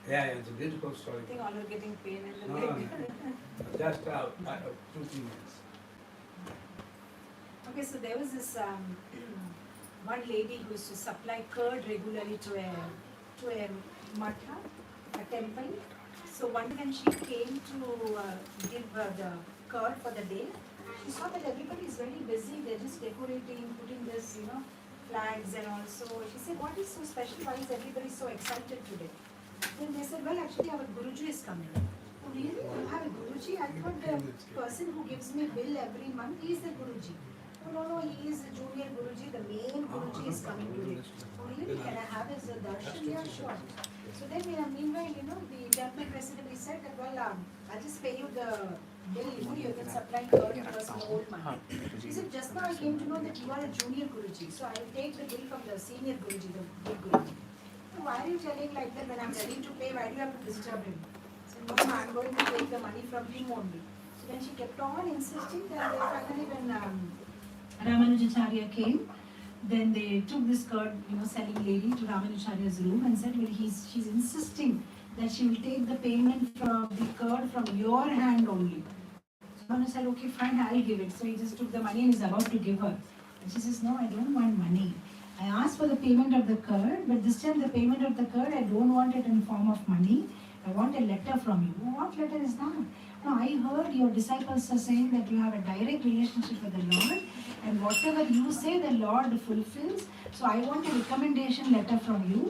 Yeah, it's a beautiful story. I think all are getting pain in the No, leg. just 2-3 minutes. Okay, so there was this one lady who used to supply curd regularly to a matha, a temple. So one day when she came to give the curd for the day, she saw that everybody is very busy. They're just decorating, putting this, flags and also. She said, "What is so special? Why is everybody so excited today?" Then they said, "Well, actually our Guruji is coming." "Oh, really? You have a Guruji? I thought the person who gives me bill every month, he is the Guruji." "Oh, no, he is the junior Guruji. The main Guruji is coming today." "Oh, really? Can I have his darshan?" "Yeah, sure." So then, meanwhile, the temple president, he said that, "Well, I'll just pay you the bill. You can supply curd to us for the whole month." He said, "Just now I came to know that you are a junior Guruji, so I will take the bill from the senior Guruji, the big Guruji." "So why are you telling like that? When I'm ready to pay, why do you have to disturb him?" So "No, I'm going to take the money from him only." So then she kept on insisting that finally when Ramanujacharya came, then they took this curd, selling lady to Ramanujacharya's room and said, "Well, she's insisting that she will take the payment from the curd from your hand only." So Ramanu said, "Okay, fine, I'll give it." So he just took the money and is about to give her. And she says, "No, I don't want money. I asked for the payment of the curd, but this time the payment of the curd, I don't want it in form of money. I want a letter from you." "What letter is that?" "No, I heard your disciples are saying that you have a direct relationship with the Lord, and whatever you say, the Lord fulfills. So I want a recommendation letter from you.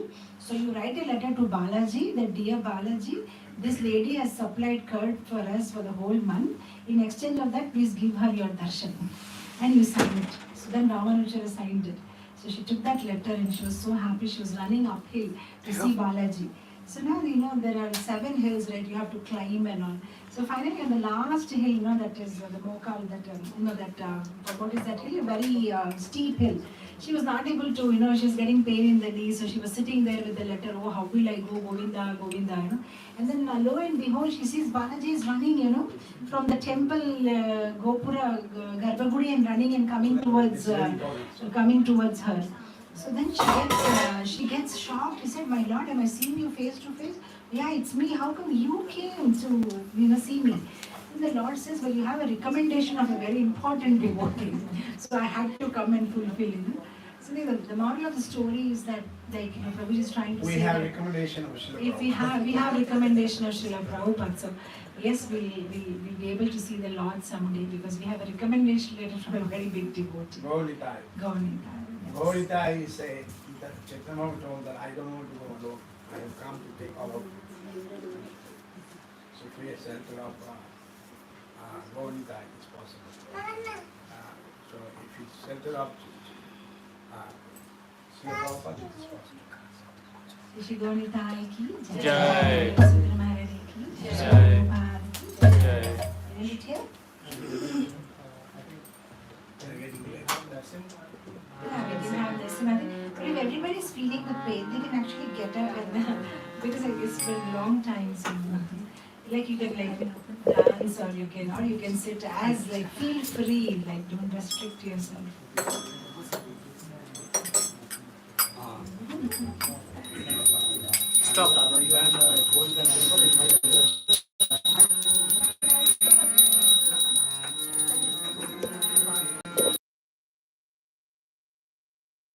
So you write a letter to Balaji, that dear Balaji, this lady has supplied curd for us for the whole month. In exchange of that, please give her your darshan." And you sign it. So then Ramanuja signed it. So she took that letter and she was so happy. She was running uphill to see Balaji. So now, there are 7 hills, right? You have to climb and all. So finally, on the last hill, that is the Mokal, what is that hill? A very steep hill. She was not able to, she was getting pain in the knees. So she was sitting there with the letter, "Oh, how will I go? Govinda, Govinda," And then lo and behold, she sees Balaji is running, from the temple, Gopura, Garbhagudi, and running and coming towards her. So then she gets shocked. He said, "My Lord, am I seeing you face to face?" "Yeah, it's me. How come you came to see me?" And the Lord says, "Well, you have a recommendation of a very important devotee, so I had to come and fulfill." So the moral of the story is that, Prabhuji is trying to say We have that recommendation of Srila if we have recommendation of Srila Prabhupada, so yes, we'll be able to see the Lord someday because we have a recommendation letter from a very big devotee. Gauritai. Gauritai. Gauritai is that Chaitanya told that I don't want to go alone. I have come to take all of you. So if we are center of Gauritai, it's possible. So if it's center of Srila Prabhupada, it's possible. Shri Gauritai ki Jai. Sundar Maharani ki Jai. Prabhupada ki Jai. Is it here? They are getting late. Yeah, we can have this. But if everybody is feeling the pain, they can actually get up and because I guess for a long time, so like you can dance or you can sit as feel free, don't restrict yourself. Stop.